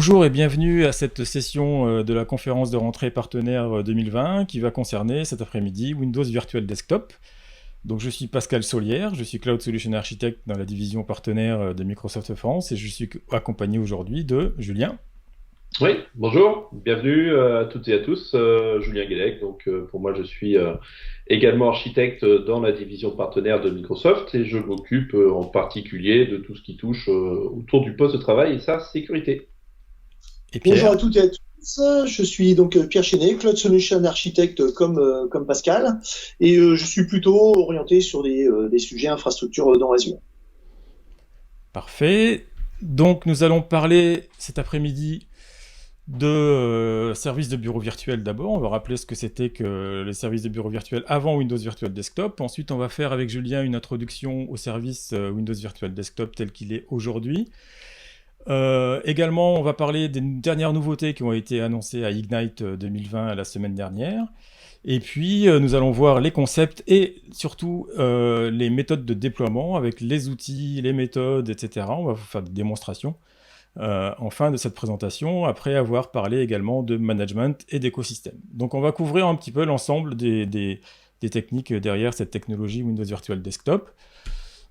Bonjour et bienvenue à cette session de la conférence de rentrée partenaire 2020 qui va concerner cet après-midi Windows Virtual Desktop. Donc je suis Pascal Solière, je suis Cloud Solution Architect dans la division partenaire de Microsoft France et je suis accompagné aujourd'hui de Julien. Oui, bonjour, bienvenue à toutes et à tous. Julien Guélec, pour moi je suis également architecte dans la division partenaire de Microsoft et je m'occupe en particulier de tout ce qui touche autour du poste de travail et sa sécurité. Et Bonjour Pierre. à toutes et à tous. Je suis donc Pierre Chenet, Cloud Solution Architect comme Pascal, et je suis plutôt orienté sur des sujets infrastructure dans Azure. Parfait. Donc nous allons parler cet après-midi de services de bureau virtuel d'abord. On va rappeler ce que c'était que les services de bureau virtuel avant Windows Virtual Desktop. Ensuite, on va faire avec Julien une introduction au service Windows Virtual Desktop tel qu'il est aujourd'hui. Également, on va parler des dernières nouveautés qui ont été annoncées à Ignite 2020 la semaine dernière. Et puis, nous allons voir les concepts et surtout les méthodes de déploiement avec les outils, les méthodes, etc. On va vous faire des démonstrations en fin de cette présentation, après avoir parlé également de management et d'écosystème. Donc on va couvrir un petit peu l'ensemble des techniques derrière cette technologie Windows Virtual Desktop.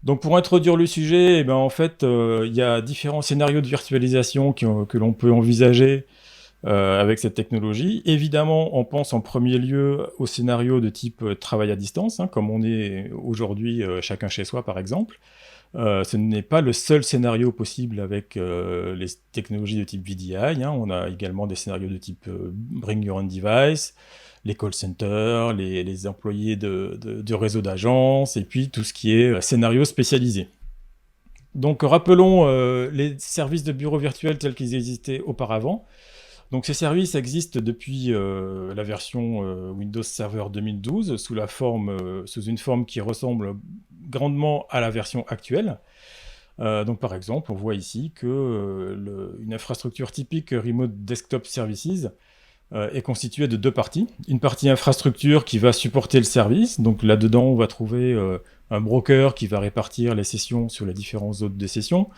Donc pour introduire le sujet, eh ben, en fait, il y a différents scénarios de virtualisation que l'on peut envisager avec cette technologie. Évidemment, on pense en premier lieu au scénario de type travail à distance, hein, comme on est aujourd'hui chacun chez soi par exemple. Ce n'est pas le seul scénario possible avec les technologies de type VDI. Hein. On a également des scénarios de type Bring Your Own Device, les call centers, les employés de réseau d'agences, et puis tout ce qui est scénario spécialisé. Donc rappelons les services de bureau virtuel tels qu'ils existaient auparavant. Donc ces services existent depuis la version Windows Server 2012 sous une forme qui ressemble grandement à la version actuelle. Donc par exemple, on voit ici que une infrastructure typique Remote Desktop Services est constituée de deux parties. Une partie infrastructure qui va supporter le service. Donc là-dedans, on va trouver un broker qui va répartir les sessions sur les différents hôtes de session.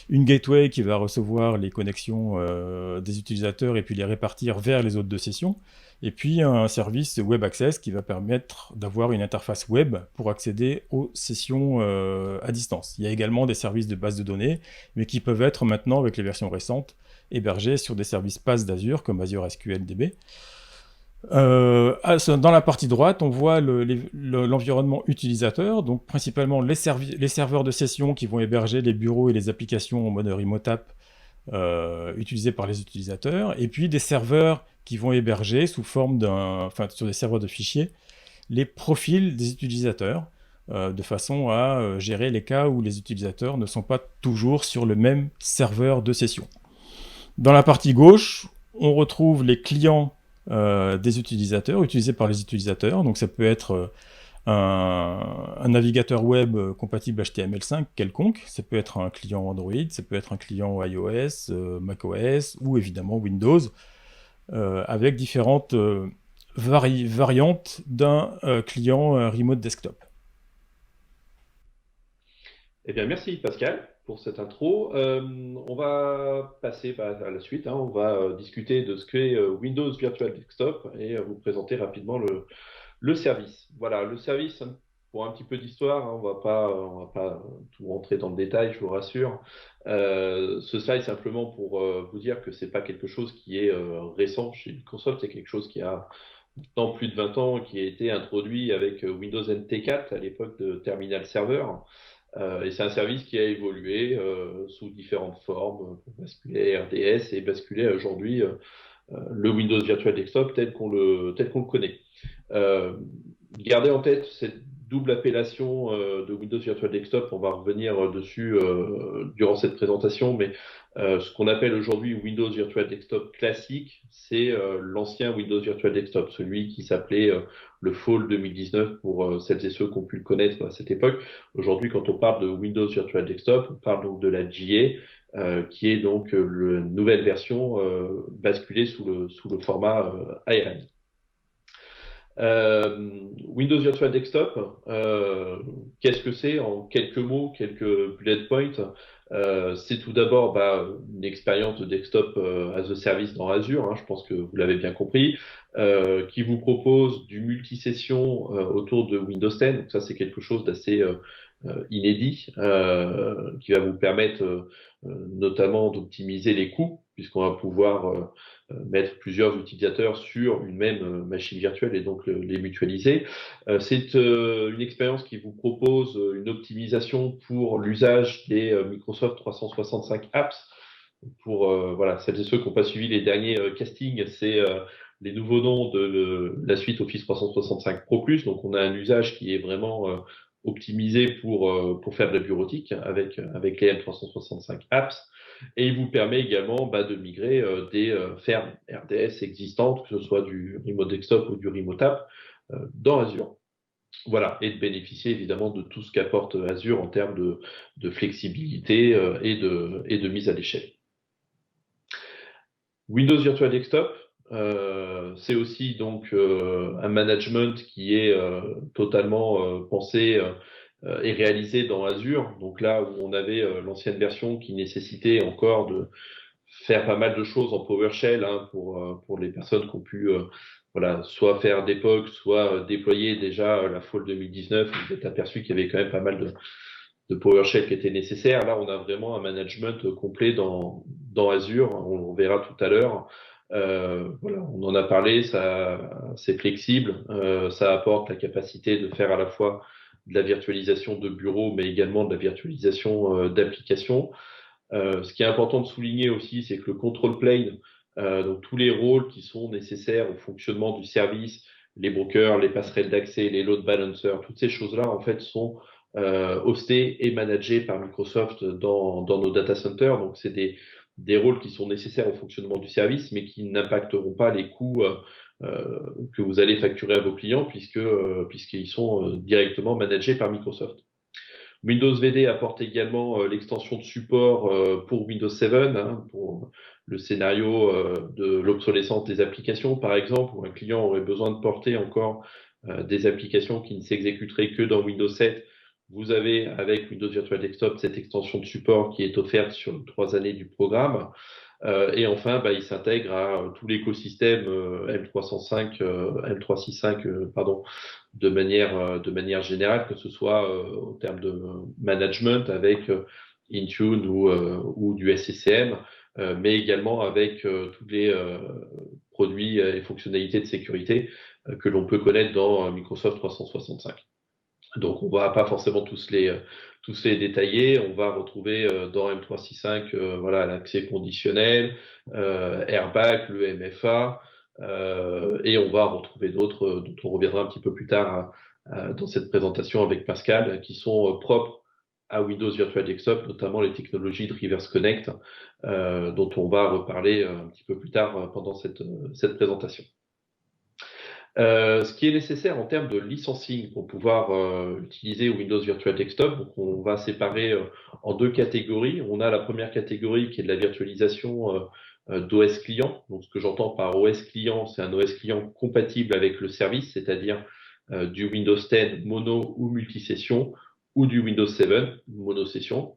Une gateway qui va recevoir les connexions des utilisateurs et puis les répartir vers les hôtes de session. Et puis un service Web Access qui va permettre d'avoir une interface web pour accéder aux sessions à distance. Il y a également des services de base de données, mais qui peuvent être maintenant, avec les versions récentes, hébergés sur des services PaaS d'Azure, comme Azure SQL DB. Dans la partie droite, on voit l'environnement utilisateur, donc principalement les serveurs de session qui vont héberger les bureaux et les applications en mode remote app utilisés par les utilisateurs, et puis des serveurs qui vont héberger sous forme sur des serveurs de fichiers, les profils des utilisateurs, de façon à gérer les cas où les utilisateurs ne sont pas toujours sur le même serveur de session. Dans la partie gauche, on retrouve les clients des utilisateurs, utilisés par les utilisateurs. Donc ça peut être un navigateur web compatible HTML5 quelconque, ça peut être un client Android, ça peut être un client iOS, macOS ou évidemment Windows, avec différentes variantes d'un client remote desktop. Eh bien, merci Pascal pour cette intro. On va passer à la suite. On va discuter de ce qu'est Windows Virtual Desktop et vous présenter rapidement le service. Voilà, le service, pour un petit peu d'histoire, on va pas tout rentrer dans le détail, je vous rassure. Ce slide, simplement pour vous dire que c'est pas quelque chose qui est récent chez Microsoft, c'est quelque chose qui a dans plus de 20 ans, qui a été introduit avec Windows NT4 à l'époque de Terminal Server. Et c'est un service qui a évolué sous différentes formes pour basculer RDS et basculer aujourd'hui le Windows Virtual Desktop tel qu'on le connaît. Euh, Gardez en tête cette double appellation de Windows Virtual Desktop. On va revenir dessus durant cette présentation, mais ce qu'on appelle aujourd'hui Windows Virtual Desktop classique, c'est l'ancien Windows Virtual Desktop, celui qui s'appelait le Fall 2019 pour celles et ceux qui ont pu le connaître à cette époque. Aujourd'hui, quand on parle de Windows Virtual Desktop, on parle donc de la GA, qui est donc la nouvelle version basculée sous le format ARM. Windows Virtual Desktop, qu'est-ce que c'est? En quelques mots, quelques bullet points. C'est tout d'abord une expérience de desktop as a service dans Azure, hein, je pense que vous l'avez bien compris, qui vous propose du multisession autour de Windows 10. Donc ça, c'est quelque chose d'assez inédit qui va vous permettre notamment d'optimiser les coûts, puisqu'on va pouvoir mettre plusieurs utilisateurs sur une même machine virtuelle et donc les mutualiser. C'est une expérience qui vous propose une optimisation pour l'usage des Microsoft 365 apps. Pour voilà, celles et ceux qui n'ont pas suivi les derniers castings, c'est les nouveaux noms de la suite Office 365 Pro+. Donc on a un usage qui est vraiment optimisé pour faire de la bureautique avec les M365 apps. Et il vous permet également de migrer des fermes RDS existantes, que ce soit du Remote Desktop ou du Remote App, dans Azure. Voilà, et de bénéficier évidemment de tout ce qu'apporte Azure en termes de flexibilité et de mise à l'échelle. Windows Virtual Desktop, c'est aussi donc un management qui est totalement pensé et réalisé dans Azure. Donc là où on avait l'ancienne version qui nécessitait encore de faire pas mal de choses en PowerShell hein, pour les personnes qui ont pu voilà, soit faire des POC, soit déployer déjà la Fall 2019. Vous êtes aperçu qu'il y avait quand même pas mal de PowerShell qui étaient nécessaires. Là, on a vraiment un management complet dans Azure. On verra tout à l'heure. Voilà, on en a parlé, c'est flexible, ça apporte la capacité de faire à la fois de la virtualisation de bureaux, mais également de la virtualisation d'applications. Ce qui est important de souligner aussi, c'est que le control plane, donc tous les rôles qui sont nécessaires au fonctionnement du service, les brokers, les passerelles d'accès, les load balancers, toutes ces choses-là, en fait, sont hostés et managés par Microsoft dans nos data centers. Donc, c'est des rôles qui sont nécessaires au fonctionnement du service, mais qui n'impacteront pas les coûts que vous allez facturer à vos clients, puisqu'ils sont directement managés par Microsoft. Windows VD apporte également l'extension de support pour Windows 7, hein, pour le scénario de l'obsolescence des applications, par exemple, où un client aurait besoin de porter encore des applications qui ne s'exécuteraient que dans Windows 7. Vous avez, avec Windows Virtual Desktop, cette extension de support qui est offerte sur les 3 années du programme. Et enfin, il s'intègre à tout l'écosystème M365, pardon, de manière générale, que ce soit en termes de management avec Intune ou du SCCM, mais également avec tous les produits et fonctionnalités de sécurité que l'on peut connaître dans Microsoft 365. Donc, on va pas forcément tous les détailler. On va retrouver dans M365 voilà l'accès conditionnel, Airbag, le MFA, et on va retrouver d'autres dont on reviendra un petit peu plus tard dans cette présentation avec Pascal, qui sont propres à Windows Virtual Desktop, notamment les technologies de Reverse Connect, dont on va reparler un petit peu plus tard pendant cette présentation. Ce qui est nécessaire en termes de licensing pour pouvoir utiliser Windows Virtual Desktop, donc on va séparer en 2 catégories. On a la première catégorie qui est de la virtualisation d'OS client. Donc ce que j'entends par OS client, c'est un OS client compatible avec le service, c'est-à-dire du Windows 10 mono ou multisession, ou du Windows 7 monosession.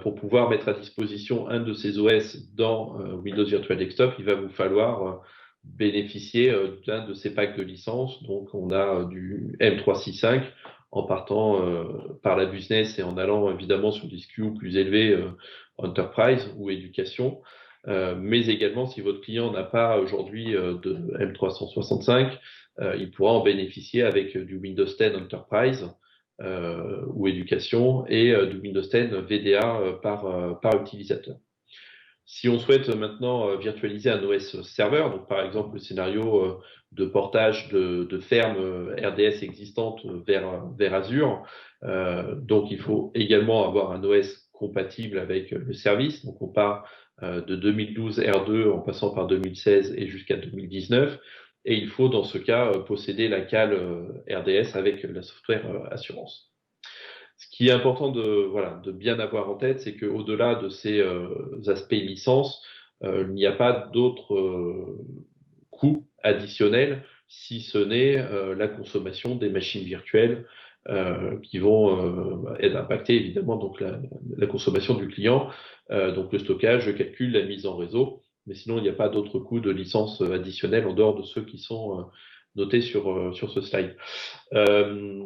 Pour pouvoir mettre à disposition un de ces OS dans Windows Virtual Desktop, il va vous falloir bénéficier d'un de ces packs de licence. Donc, on a du M365 en partant par la business et en allant évidemment sur des SKU plus élevés, enterprise ou éducation. Mais également, si votre client n'a pas aujourd'hui de M365, il pourra en bénéficier avec du Windows 10 Enterprise ou éducation et du Windows 10 VDA par utilisateur. Si on souhaite maintenant virtualiser un OS serveur, donc par exemple le scénario de portage de fermes RDS existantes vers Azure, donc il faut également avoir un OS compatible avec le service. Donc on part de 2012 R2 en passant par 2016 et jusqu'à 2019. Et il faut dans ce cas posséder la cale RDS avec la software assurance. Ce qui est important de bien avoir en tête, c'est qu'au-delà de ces aspects licence, il n'y a pas d'autres coûts additionnels si ce n'est la consommation des machines virtuelles qui vont impacter évidemment donc la consommation du client, donc le stockage, le calcul, la mise en réseau. Mais sinon, il n'y a pas d'autres coûts de licence additionnels en dehors de ceux qui sont notés sur ce slide.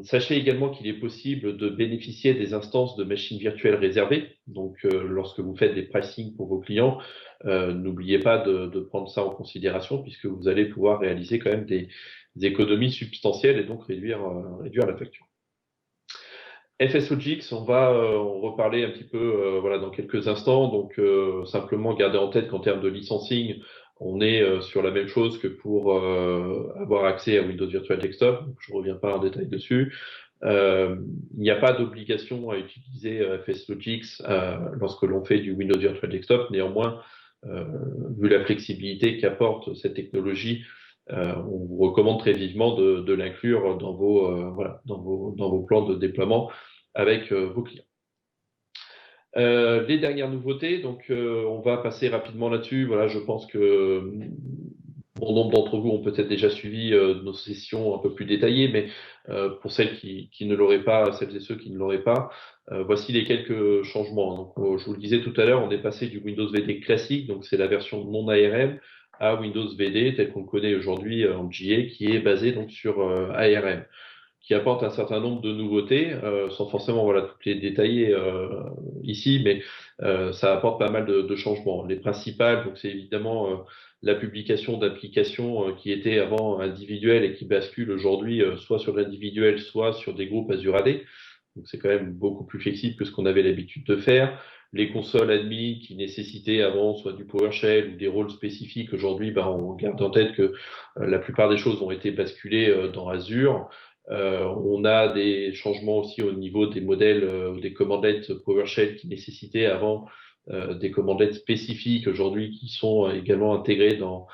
Sachez également qu'il est possible de bénéficier des instances de machines virtuelles réservées. Donc, lorsque vous faites des pricing pour vos clients, n'oubliez pas de prendre ça en considération puisque vous allez pouvoir réaliser quand même des économies substantielles et donc réduire la facture. FSLogix, on va en reparler un petit peu voilà, dans quelques instants. Donc, simplement garder en tête qu'en termes de licensing, on est sur la même chose que pour avoir accès à Windows Virtual Desktop. Donc, je ne reviens pas en détail dessus. Il n'y a pas d'obligation à utiliser FSLogix lorsque l'on fait du Windows Virtual Desktop. Néanmoins, vu la flexibilité qu'apporte cette technologie, on vous recommande très vivement de l'inclure dans vos plans de déploiement avec vos clients. Les dernières nouveautés, donc on va passer rapidement là-dessus. Voilà, je pense que bon nombre d'entre vous ont peut-être déjà suivi nos sessions un peu plus détaillées, mais pour celles qui ne l'auraient pas, celles et ceux qui ne l'auraient pas, voici les quelques changements. Donc, je vous le disais tout à l'heure, on est passé du Windows VD classique, donc c'est la version non ARM, à Windows VD tel qu'on le connaît aujourd'hui en GA, qui est basé donc sur ARM, qui apporte un certain nombre de nouveautés, sans forcément voilà toutes les détailler ici, mais ça apporte pas mal de changements. Les principales, donc c'est évidemment la publication d'applications qui étaient avant individuelles et qui basculent aujourd'hui soit sur l'individuel, soit sur des groupes Azure AD. Donc c'est quand même beaucoup plus flexible que ce qu'on avait l'habitude de faire. Les consoles admin qui nécessitaient avant soit du PowerShell ou des rôles spécifiques, aujourd'hui, on garde en tête que la plupart des choses ont été basculées dans Azure. On a des changements aussi au niveau des modèles, des commandettes PowerShell qui nécessitaient avant des commandettes spécifiques aujourd'hui qui sont également intégrées dans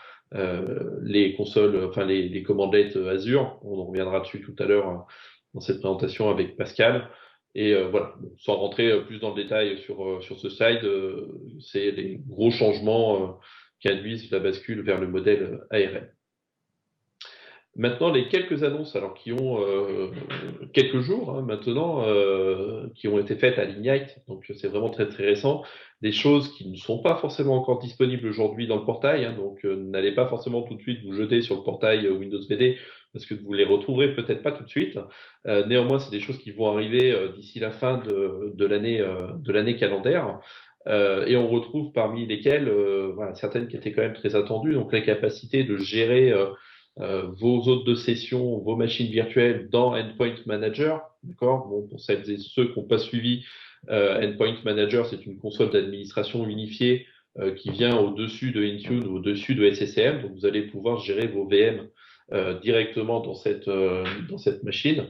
les consoles, enfin les commandettes Azure. On en reviendra dessus tout à l'heure dans cette présentation avec Pascal. Et voilà, sans rentrer plus dans le détail sur ce slide, c'est les gros changements qui induisent la bascule vers le modèle ARM. Maintenant, les quelques annonces, alors qui ont quelques jours maintenant, qui ont été faites à l'Ignite, donc c'est vraiment très très récent, des choses qui ne sont pas forcément encore disponibles aujourd'hui dans le portail, donc n'allez pas forcément tout de suite vous jeter sur le portail Windows VD parce que vous les retrouverez peut-être pas tout de suite. Néanmoins, c'est des choses qui vont arriver d'ici la fin de l'année calendaire. Et on retrouve parmi lesquelles voilà, certaines qui étaient quand même très attendues, donc la capacité de gérer vos hôtes de session, vos machines virtuelles dans Endpoint Manager, d'accord. Bon, pour celles et ceux qui n'ont pas suivi, Endpoint Manager, c'est une console d'administration unifiée qui vient au-dessus de Intune ou au-dessus de SSM. Donc, vous allez pouvoir gérer vos VM directement dans cette machine.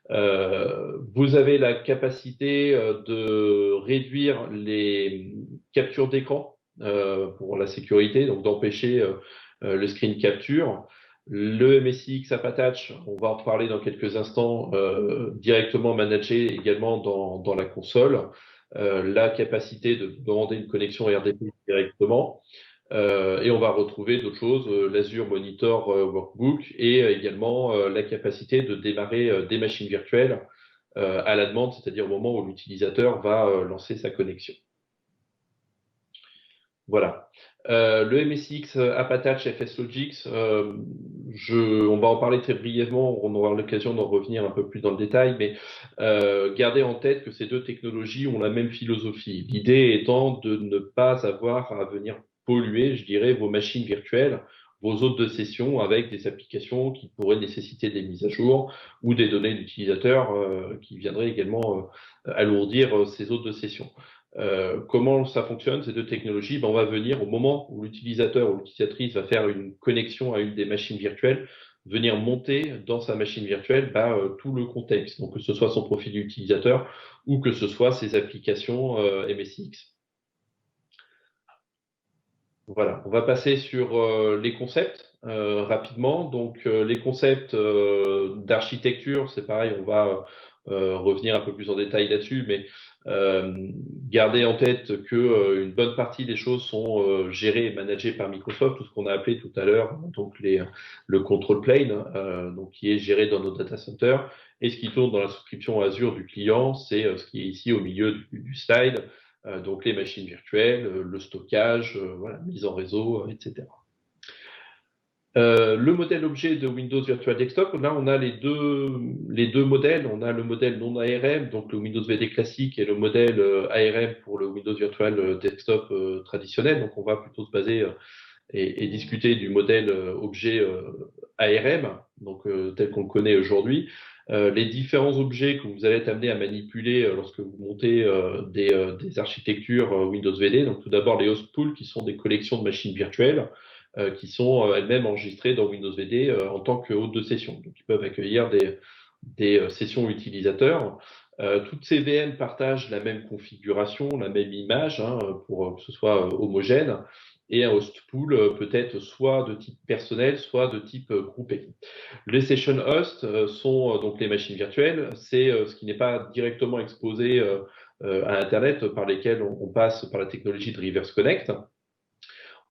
Vous avez la capacité de réduire les captures d'écran pour la sécurité, donc d'empêcher le screen capture. Le MSIX AppAttach, on va en reparler dans quelques instants, directement managé également dans la console. La capacité de demander une connexion RDP directement. Et on va retrouver d'autres choses, l'Azure Monitor Workbook et également la capacité de démarrer des machines virtuelles à la demande, c'est-à-dire au moment où l'utilisateur va lancer sa connexion. Voilà. Le MSIX AppAttach FSLogix, on va en parler très brièvement, on aura l'occasion d'en revenir un peu plus dans le détail, mais gardez en tête que ces deux technologies ont la même philosophie. L'idée étant de ne pas avoir à venir polluer, je dirais, vos machines virtuelles, vos hôtes de session avec des applications qui pourraient nécessiter des mises à jour ou des données d'utilisateurs qui viendraient également alourdir ces hôtes de session. Comment ça fonctionne, ces deux technologies? On va venir au moment où l'utilisateur ou l'utilisatrice va faire une connexion à une des machines virtuelles, venir monter dans sa machine virtuelle tout le contexte, donc que ce soit son profil utilisateur ou que ce soit ses applications MSIX. Voilà, on va passer sur les concepts rapidement. Donc les concepts d'architecture, c'est pareil, on va revenir un peu plus en détail là-dessus, mais Gardez en tête que une bonne partie des choses sont gérées et managées par Microsoft, tout ce qu'on a appelé tout à l'heure donc le control plane, donc qui est géré dans nos data centers, et ce qui tourne dans la souscription Azure du client, c'est ce qui est ici au milieu du slide, donc les machines virtuelles, le stockage, voilà, mise en réseau, etc. Le modèle objet de Windows Virtual Desktop, là on a les deux modèles. On a le modèle non ARM, donc le Windows VD classique, et le modèle ARM pour le Windows Virtual Desktop traditionnel. Donc on va plutôt se baser et discuter du modèle objet ARM, donc tel qu'on le connaît aujourd'hui. Les différents objets que vous allez être amenés à manipuler lorsque vous montez des architectures Windows VD. Donc tout d'abord les host pools, qui sont des collections de machines virtuelles qui sont elles-mêmes enregistrées dans Windows VD en tant que hôtes de session. Donc ils peuvent accueillir des sessions utilisateurs. Toutes ces VM partagent la même configuration, la même image, pour que ce soit homogène. Et un host pool peut être soit de type personnel, soit de type groupé. Les session hosts sont donc les machines virtuelles. C'est ce qui n'est pas directement exposé à Internet, par lesquels on passe par la technologie de Reverse Connect.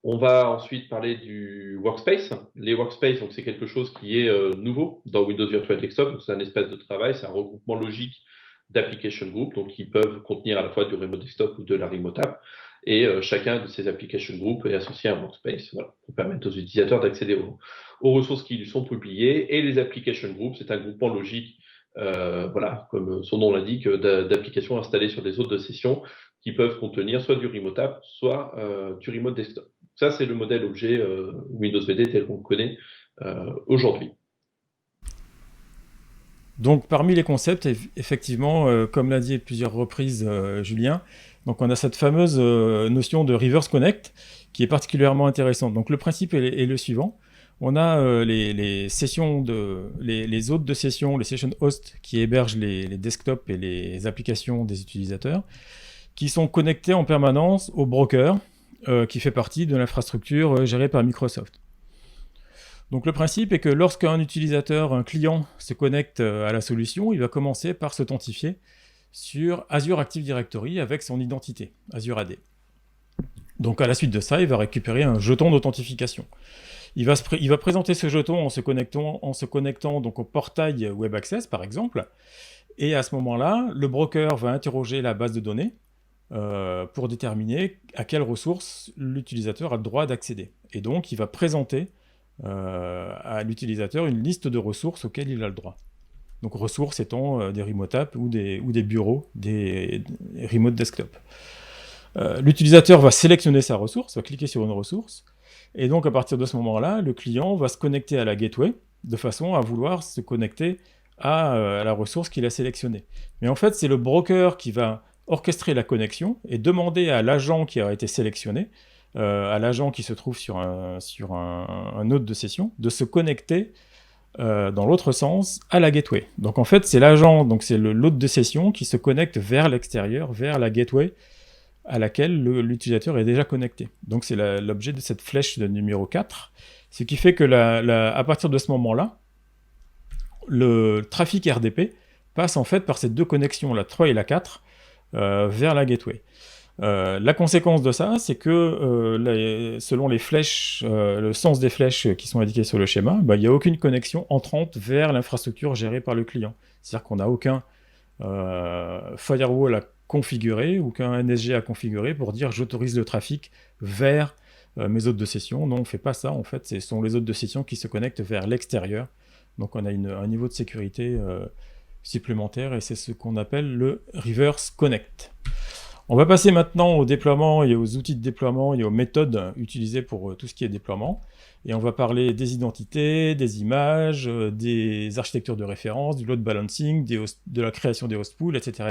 On va ensuite parler du workspace. Les workspaces, donc c'est quelque chose qui est nouveau dans Windows Virtual Desktop. C'est un espace de travail, c'est un regroupement logique d'application groups, donc qui peuvent contenir à la fois du remote desktop ou de la remote app. Et chacun de ces application groups est associé à un workspace, voilà, pour permettre aux utilisateurs d'accéder aux ressources qui lui sont publiées. Et les application groups, c'est un groupement logique, voilà, comme son nom l'indique, d'applications installées sur des hôtes de session qui peuvent contenir soit du remote app, soit du remote desktop. Ça, c'est le modèle objet Windows VD tel qu'on le connaît aujourd'hui. Donc, parmi les concepts, effectivement, comme l'a dit à plusieurs reprises Julien, donc on a cette fameuse notion de reverse connect qui est particulièrement intéressante. Donc, le principe est le suivant. On a les sessions les hôtes de session, les session hosts qui hébergent les desktops et les applications des utilisateurs, qui sont connectés en permanence au broker qui fait partie de l'infrastructure gérée par Microsoft. Donc le principe est que lorsqu'un utilisateur, un client, se connecte à la solution, il va commencer par s'authentifier sur Azure Active Directory avec son identité, Azure AD. Donc à la suite de ça, il va récupérer un jeton d'authentification. Il va présenter ce jeton en se connectant donc au portail Web Access, par exemple, et à ce moment-là, le broker va interroger la base de données pour déterminer à quelles ressources l'utilisateur a le droit d'accéder. Et donc, il va présenter à l'utilisateur une liste de ressources auxquelles il a le droit. Donc, ressources étant des remote apps ou des bureaux, des remote desktop. L'utilisateur va sélectionner sa ressource, va cliquer sur une ressource, et donc à partir de ce moment-là, le client va se connecter à la gateway de façon à vouloir se connecter à la ressource qu'il a sélectionnée. Mais en fait, c'est le broker qui va orchestrer la connexion et demander à l'agent qui a été sélectionné, à l'agent qui se trouve sur un hôte de session, de se connecter dans l'autre sens à la gateway. Donc en fait, c'est l'agent, donc c'est l'hôte de session qui se connecte vers l'extérieur, vers la gateway à laquelle l'utilisateur est déjà connecté. Donc c'est l'objet de cette flèche de numéro 4, ce qui fait que à partir de ce moment-là, le trafic RDP passe en fait par ces deux connexions, la 3 et la 4, vers la gateway. La conséquence de ça, c'est que selon les flèches, le sens des flèches qui sont indiquées sur le schéma, il n'y a aucune connexion entrante vers l'infrastructure gérée par le client. C'est-à-dire qu'on n'a aucun firewall à configurer, aucun NSG à configurer pour dire j'autorise le trafic vers mes hôtes de session. Non, on ne fait pas ça. En fait, ce sont les hôtes de session qui se connectent vers l'extérieur. Donc on a un niveau de sécurité supplémentaire et c'est ce qu'on appelle le reverse connect. On va passer maintenant au déploiement et aux outils de déploiement et aux méthodes utilisées pour tout ce qui est déploiement. Et on va parler des identités, des images, des architectures de référence, du load balancing, de la création des host pools, etc.,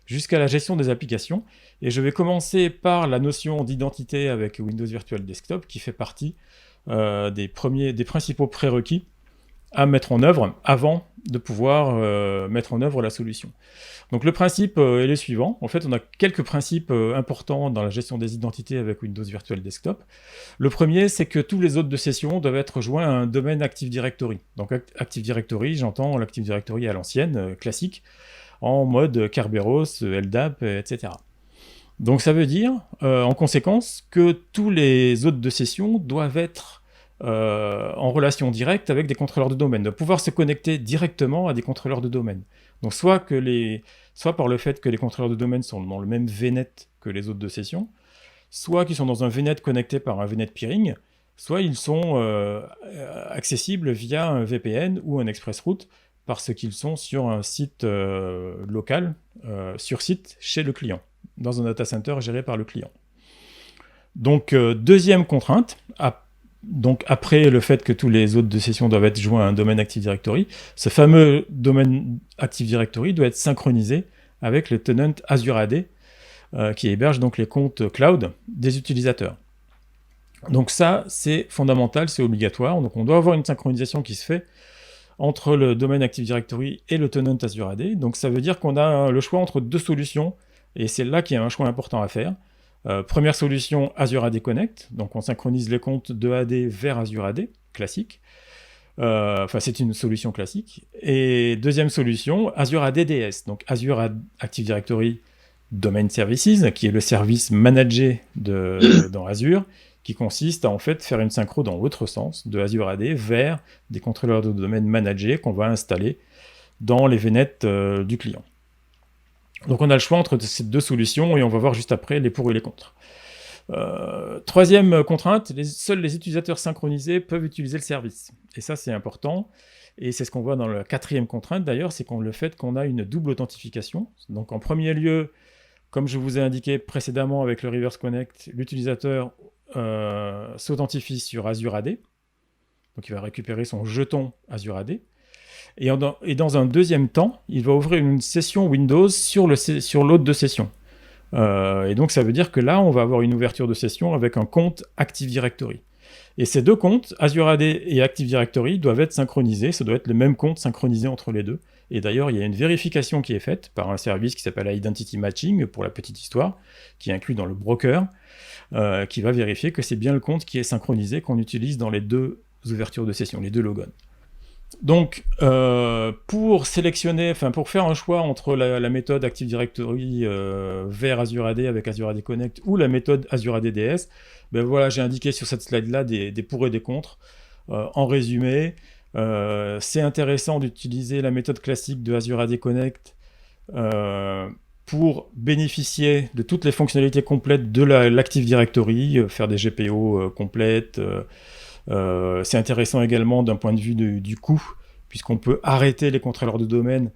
jusqu'à la gestion des applications. Et je vais commencer par la notion d'identité avec Windows Virtual Desktop qui fait partie des principaux prérequis à mettre en œuvre avant de pouvoir mettre en œuvre la solution. Donc le principe est le suivant. En fait, on a quelques principes importants dans la gestion des identités avec Windows Virtual Desktop. Le premier, c'est que tous les hôtes de session doivent être joints à un domaine Active Directory. Donc Active Directory, j'entends l'Active Directory à l'ancienne, classique, en mode Kerberos, LDAP, etc. Donc ça veut dire, en conséquence, que tous les hôtes de session doivent être en relation directe avec des contrôleurs de domaine, de pouvoir se connecter directement à des contrôleurs de domaine. Donc soit par le fait que les contrôleurs de domaine sont dans le même VNet que les hôtes de session, soit qu'ils sont dans un VNet connecté par un VNet peering, soit ils sont accessibles via un VPN ou un ExpressRoute parce qu'ils sont sur un site local, sur site chez le client, dans un data center géré par le client. Donc, deuxième contrainte, donc après le fait que tous les hôtes de session doivent être joints à un domaine Active Directory, ce fameux domaine Active Directory doit être synchronisé avec le tenant Azure AD, qui héberge donc les comptes cloud des utilisateurs. Donc ça, c'est fondamental, c'est obligatoire. Donc on doit avoir une synchronisation qui se fait entre le domaine Active Directory et le tenant Azure AD. Donc ça veut dire qu'on a le choix entre deux solutions, et c'est là qu'il y a un choix important à faire. Première solution, Azure AD Connect. Donc on synchronise les comptes de AD vers Azure AD, classique. C'est une solution classique. Et deuxième solution, Azure AD DS. Donc Azure Active Directory Domain Services, qui est le service managé dans Azure, qui consiste à en fait faire une synchro dans l'autre sens, de Azure AD vers des contrôleurs de domaine managés qu'on va installer dans les VNet du client. Donc on a le choix entre ces deux solutions et on va voir juste après les pour et les contre. Troisième contrainte, seuls les utilisateurs synchronisés peuvent utiliser le service. Et ça c'est important. Et c'est ce qu'on voit dans la quatrième contrainte d'ailleurs, c'est le fait qu'on a une double authentification. Donc en premier lieu, comme je vous ai indiqué précédemment avec le Reverse Connect, l'utilisateur s'authentifie sur Azure AD. Donc il va récupérer son jeton Azure AD. Et dans un deuxième temps, il va ouvrir une session Windows sur l'hôte de session. Et donc ça veut dire que là, on va avoir une ouverture de session avec un compte Active Directory. Et ces deux comptes, Azure AD et Active Directory, doivent être synchronisés. Ça doit être le même compte synchronisé entre les deux. Et d'ailleurs, il y a une vérification qui est faite par un service qui s'appelle Identity Matching, pour la petite histoire, qui est inclus dans le broker, qui va vérifier que c'est bien le compte qui est synchronisé qu'on utilise dans les deux ouvertures de session, les deux logons. Donc, pour faire un choix entre la méthode Active Directory vers Azure AD avec Azure AD Connect ou la méthode Azure AD DS, ben voilà, j'ai indiqué sur cette slide-là des pour et des contre. En résumé, c'est intéressant d'utiliser la méthode classique de Azure AD Connect pour bénéficier de toutes les fonctionnalités complètes de l'Active Directory, faire des GPO complètes. C'est intéressant également d'un point de vue du coût, puisqu'on peut arrêter les contrôleurs de domaine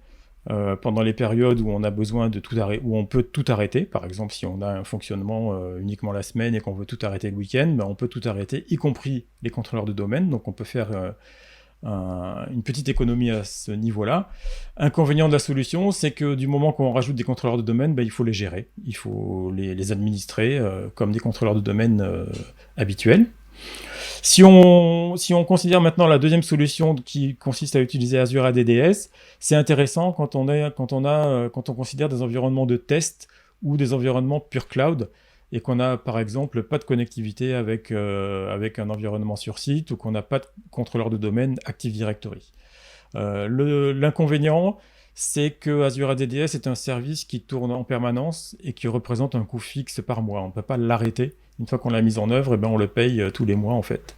pendant les périodes où on a besoin de tout arrêter, où on peut tout arrêter. Par exemple, si on a un fonctionnement uniquement la semaine et qu'on veut tout arrêter le week-end, ben on peut tout arrêter, y compris les contrôleurs de domaine. Donc on peut faire une petite économie à ce niveau-là. Inconvénient de la solution, c'est que du moment qu'on rajoute des contrôleurs de domaine, ben, il faut les gérer, il faut les administrer comme des contrôleurs de domaine habituels. Si on considère maintenant la deuxième solution qui consiste à utiliser Azure AD DS, c'est intéressant quand on considère des environnements de test ou des environnements pure cloud et qu'on n'a par exemple pas de connectivité avec un environnement sur site ou qu'on n'a pas de contrôleur de domaine Active Directory. L'inconvénient, c'est que Azure AD DS est un service qui tourne en permanence et qui représente un coût fixe par mois. On ne peut pas l'arrêter. Une fois qu'on l'a mise en œuvre, on le paye tous les mois en fait.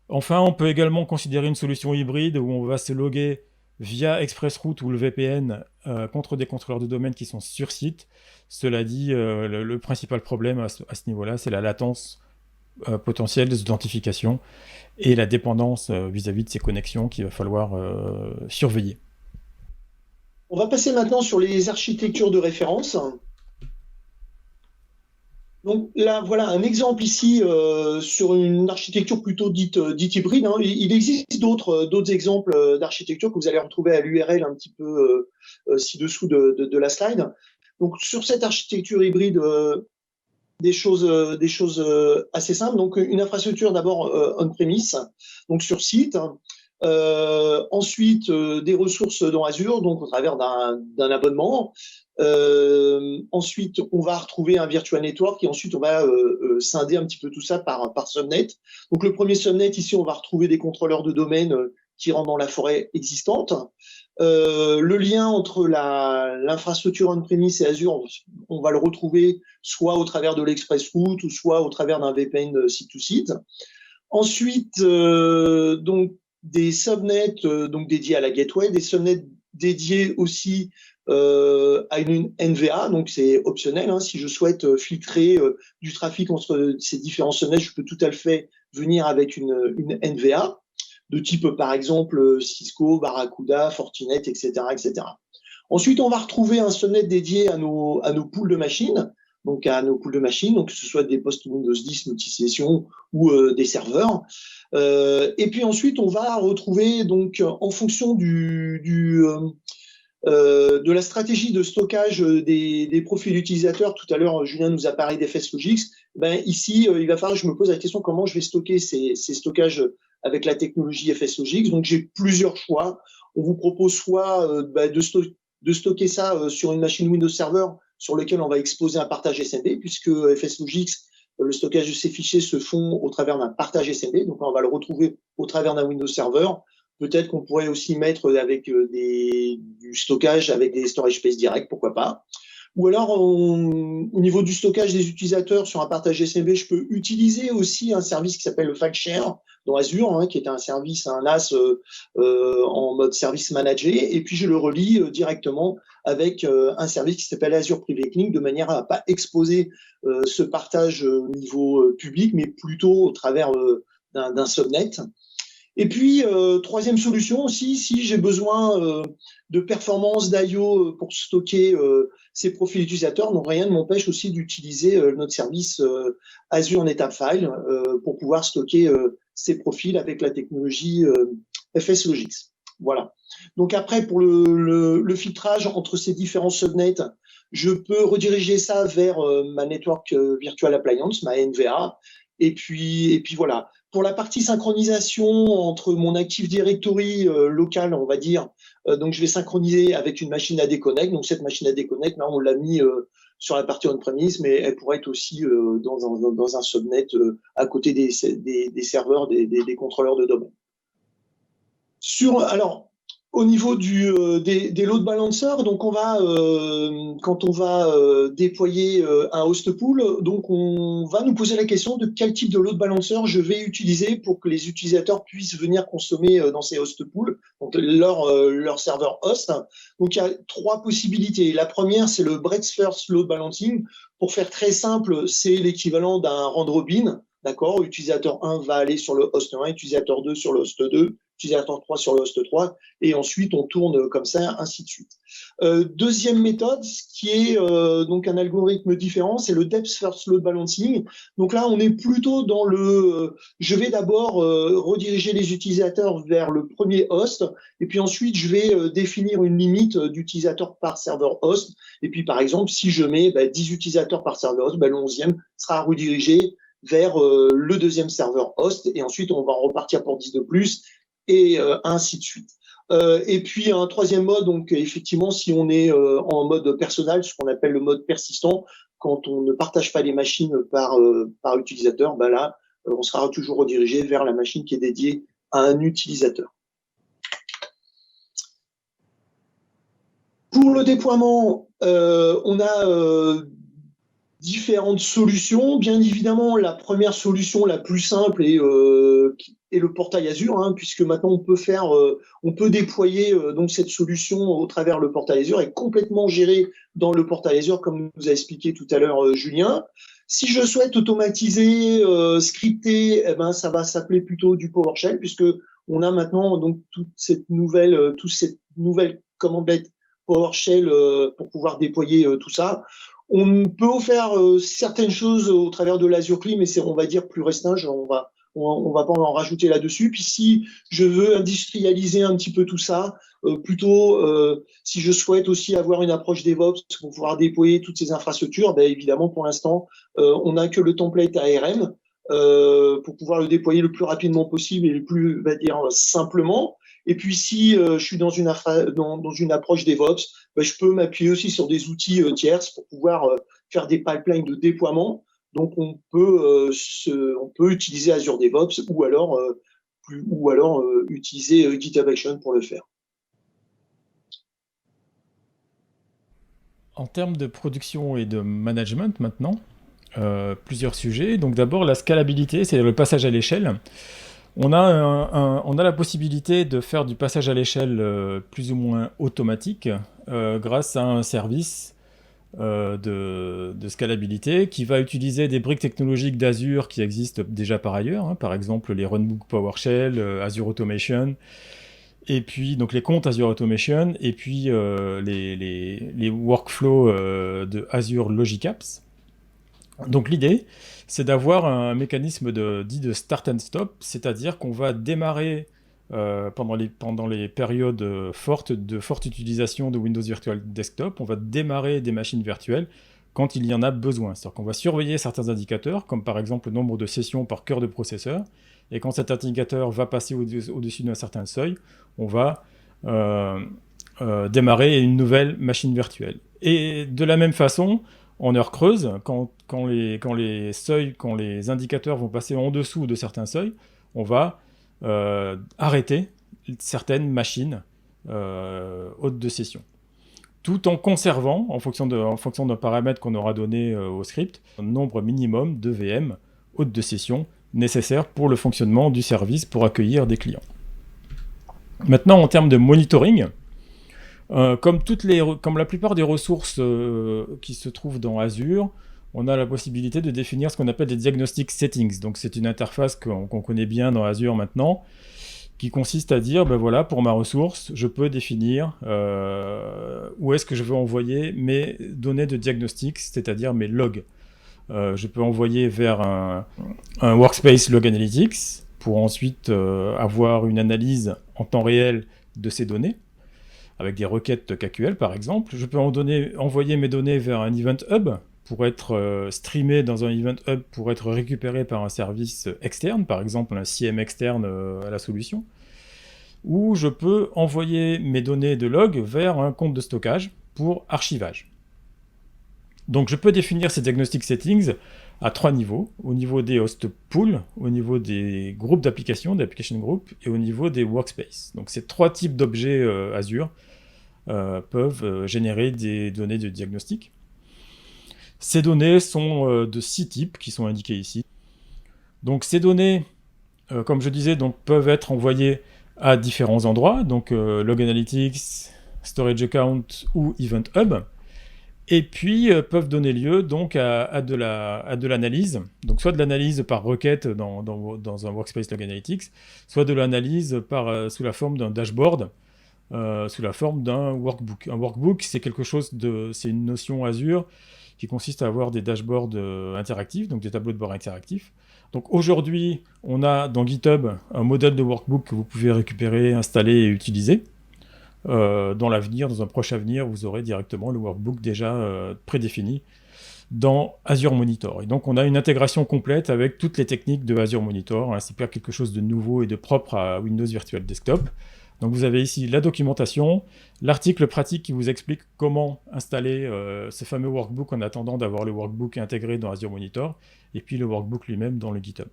Enfin, on peut également considérer une solution hybride où on va se loguer via ExpressRoute ou le VPN contre des contrôleurs de domaine qui sont sur site. Cela dit, le principal problème à ce niveau-là, c'est la latence potentielle des authentifications et la dépendance vis-à-vis de ces connexions qu'il va falloir surveiller. On va passer maintenant sur les architectures de référence. Donc là, voilà un exemple ici sur une architecture plutôt dite hybride. Hein. Il existe d'autres exemples d'architecture que vous allez retrouver à l'URL un petit peu ci-dessous de la slide. Donc sur cette architecture hybride, des choses assez simples. Donc une infrastructure d'abord on-premise, donc sur site. Ensuite, des ressources dans Azure, donc au travers d'un abonnement. Ensuite, on va retrouver un virtual network et ensuite on va scinder un petit peu tout ça par subnet. Donc le premier subnet ici, on va retrouver des contrôleurs de domaine qui rentre dans la forêt existante. Le lien entre l'infrastructure on-premise et Azure, on va le retrouver soit au travers de l'ExpressRoute ou soit au travers d'un VPN site-to-site. Ensuite, donc des subnets donc dédiés à la gateway, des subnets dédiés aussi à une NVA, donc c'est optionnel. Hein, si je souhaite filtrer du trafic entre ces différents subnets, je peux tout à fait venir avec une NVA de type par exemple Cisco, Barracuda, Fortinet, etc., etc. Ensuite, on va retrouver un subnet dédié à nos pools de machines, donc que ce soit des postes Windows 10 multisession ou des serveurs. Et puis ensuite, on va retrouver donc en fonction de la stratégie de stockage des profils utilisateurs. Tout à l'heure, Julien nous a parlé d'FSLogix. Ben, ici, il va falloir que je me pose la question comment je vais stocker ces stockages avec la technologie FSLogix. Donc, j'ai plusieurs choix. On vous propose soit de stocker ça sur une machine Windows Server sur lequel on va exposer un partage SMB, puisque FSLogix, le stockage de ces fichiers se font au travers d'un partage SMB. Donc, on va le retrouver au travers d'un Windows Server. Peut-être qu'on pourrait aussi mettre avec du stockage avec des storage space direct, pourquoi pas. Ou alors, au niveau du stockage des utilisateurs sur un partage SMB, je peux utiliser aussi un service qui s'appelle le FileShare dans Azure, hein, qui est un service, un NAS en mode service managé. Et puis, je le relie directement avec un service qui s'appelle Azure Private Link, de manière à ne pas exposer ce partage au niveau public, mais plutôt au travers d'un subnet. Et puis, troisième solution aussi, si j'ai besoin de performance d'IO pour stocker ces profils utilisateurs, donc rien ne m'empêche aussi d'utiliser notre service Azure NetApp File pour pouvoir stocker ces profils avec la technologie FSLogix. Voilà. Donc après, pour le filtrage entre ces différents subnets, je peux rediriger ça vers ma Network Virtual Appliance, ma NVA, et puis voilà. Pour la partie synchronisation entre mon Active Directory local, on va dire, donc je vais synchroniser avec une machine AD Connect. Donc cette machine AD Connect, là, on l'a mis sur la partie on-premise, mais elle pourrait être aussi dans un subnet à côté des serveurs, des contrôleurs de domaine. Alors, au niveau des load balancers, donc on va quand on va déployer un host pool, donc on va nous poser la question de quel type de load balancer je vais utiliser pour que les utilisateurs puissent venir consommer dans ces host pools, donc leur serveur host. Donc il y a trois possibilités. La première, c'est le breadth first load balancing. Pour faire très simple, c'est l'équivalent d'un round robin. D'accord, utilisateur 1 va aller sur le host 1, utilisateur 2 sur le host 2, utilisateur 3 sur le host 3, et ensuite on tourne comme ça, ainsi de suite. Deuxième méthode, qui est donc un algorithme différent, c'est le depth first load balancing. Donc là, on est plutôt dans je vais d'abord rediriger les utilisateurs vers le premier host, et puis ensuite je vais définir une limite d'utilisateurs par serveur host. Et puis par exemple, si je mets 10 utilisateurs par serveur host, le 11e sera redirigé vers le deuxième serveur host, et ensuite on va repartir pour 10 de plus, et ainsi de suite. Et puis un troisième mode, donc effectivement, si on est en mode personnel, ce qu'on appelle le mode persistant, quand on ne partage pas les machines par utilisateur, là, on sera toujours redirigé vers la machine qui est dédiée à un utilisateur. Pour le déploiement, on a différentes solutions. Bien évidemment, la première solution la plus simple est le portail Azure, hein, puisque maintenant on peut déployer donc cette solution au travers le portail Azure et complètement géré dans le portail Azure, comme nous a expliqué tout à l'heure Julien. Si je souhaite automatiser, scripter, ça va s'appeler plutôt du PowerShell, puisque on a maintenant donc toute cette nouvelle commandette PowerShell pour pouvoir déployer tout ça. On peut faire certaines choses au travers de l'Azure CLI, mais c'est, on va dire, plus restreint. On va pas en rajouter là-dessus. Puis si je veux industrialiser un petit peu tout ça, plutôt si je souhaite aussi avoir une approche DevOps pour pouvoir déployer toutes ces infrastructures, évidemment, pour l'instant, on n'a que le template ARM pour pouvoir le déployer le plus rapidement possible et le plus, simplement. Et puis, si je suis dans une approche DevOps, je peux m'appuyer aussi sur des outils tierces pour pouvoir faire des pipelines de déploiement. Donc, on peut utiliser Azure DevOps ou alors ou alors utiliser GitHub Action pour le faire. En termes de production et de management maintenant, plusieurs sujets. Donc d'abord la scalabilité, c'est-à-dire le passage à l'échelle. On a la possibilité de faire du passage à l'échelle plus ou moins automatique grâce à un service de scalabilité qui va utiliser des briques technologiques d'Azure qui existent déjà par ailleurs, hein, par exemple les Runbook PowerShell, Azure Automation, et puis donc les comptes Azure Automation, et puis les workflows de Azure Logic Apps. Donc l'idée, c'est d'avoir un mécanisme dit de start and stop, c'est-à-dire qu'on va démarrer pendant les périodes de forte utilisation de Windows Virtual Desktop, on va démarrer des machines virtuelles quand il y en a besoin. C'est-à-dire qu'on va surveiller certains indicateurs, comme par exemple le nombre de sessions par cœur de processeur, et quand cet indicateur va passer au-dessus d'un certain seuil, on va démarrer une nouvelle machine virtuelle. Et de la même façon, en heure creuse, quand les indicateurs vont passer en dessous de certains seuils, on va arrêter certaines machines hautes de session, tout en conservant, en fonction d'un paramètre qu'on aura donné au script, un nombre minimum de VM hautes de session nécessaires pour le fonctionnement du service pour accueillir des clients. Maintenant, en termes de monitoring, comme la plupart des ressources qui se trouvent dans Azure, on a la possibilité de définir ce qu'on appelle des diagnostic settings. Donc c'est une interface qu'on connaît bien dans Azure maintenant, qui consiste à dire, ben voilà, pour ma ressource, je peux définir où est-ce que je veux envoyer mes données de diagnostic, c'est-à-dire mes logs. Je peux envoyer vers un workspace log analytics pour ensuite avoir une analyse en temps réel de ces données, avec des requêtes KQL par exemple. Je peux envoyer mes données vers un Event Hub pour être streamé dans un Event Hub pour être récupéré par un service externe, par exemple un CM externe à la solution. Ou je peux envoyer mes données de log vers un compte de stockage pour archivage. Donc je peux définir ces diagnostic settings à 3 niveaux, au niveau des host pools, au niveau des groupes d'applications, d'application group, et au niveau des workspaces. Donc ces 3 types d'objets Azure peuvent générer des données de diagnostic. Ces données sont de 6 types qui sont indiqués ici. Donc ces données, comme je disais, peuvent être envoyées à différents endroits, donc Log Analytics, Storage Account ou Event Hub, et puis peuvent donner lieu donc à de l'analyse, donc soit de l'analyse par requête dans un Workspace Log Analytics, soit de l'analyse sous la forme d'un dashboard, sous la forme d'un workbook. Un workbook, c'est une notion Azure qui consiste à avoir des dashboards interactifs, donc des tableaux de bord interactifs. Donc aujourd'hui, on a dans GitHub un modèle de workbook que vous pouvez récupérer, installer et utiliser. Dans un proche avenir, vous aurez directement le workbook déjà prédéfini dans Azure Monitor. Et donc on a une intégration complète avec toutes les techniques de Azure Monitor. Hein, c'est pas quelque chose de nouveau et de propre à Windows Virtual Desktop. Donc vous avez ici la documentation, l'article pratique qui vous explique comment installer ce fameux workbook en attendant d'avoir le workbook intégré dans Azure Monitor, et puis le workbook lui-même dans le GitHub.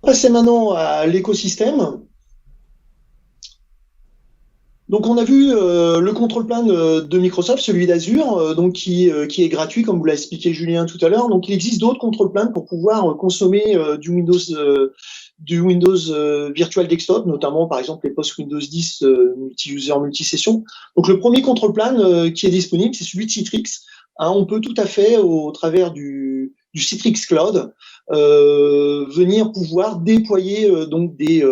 Passer maintenant à l'écosystème. Donc on a vu le control plan de Microsoft, celui d'Azure, donc qui est gratuit comme vous l'a expliqué Julien tout à l'heure. Donc il existe d'autres control plans pour pouvoir consommer du Windows Virtual Desktop, notamment par exemple les post Windows 10 multi-user, multi-session. Donc le premier control plan qui est disponible, c'est celui de Citrix. Hein, on peut tout à fait, au travers du Citrix Cloud, venir pouvoir déployer donc des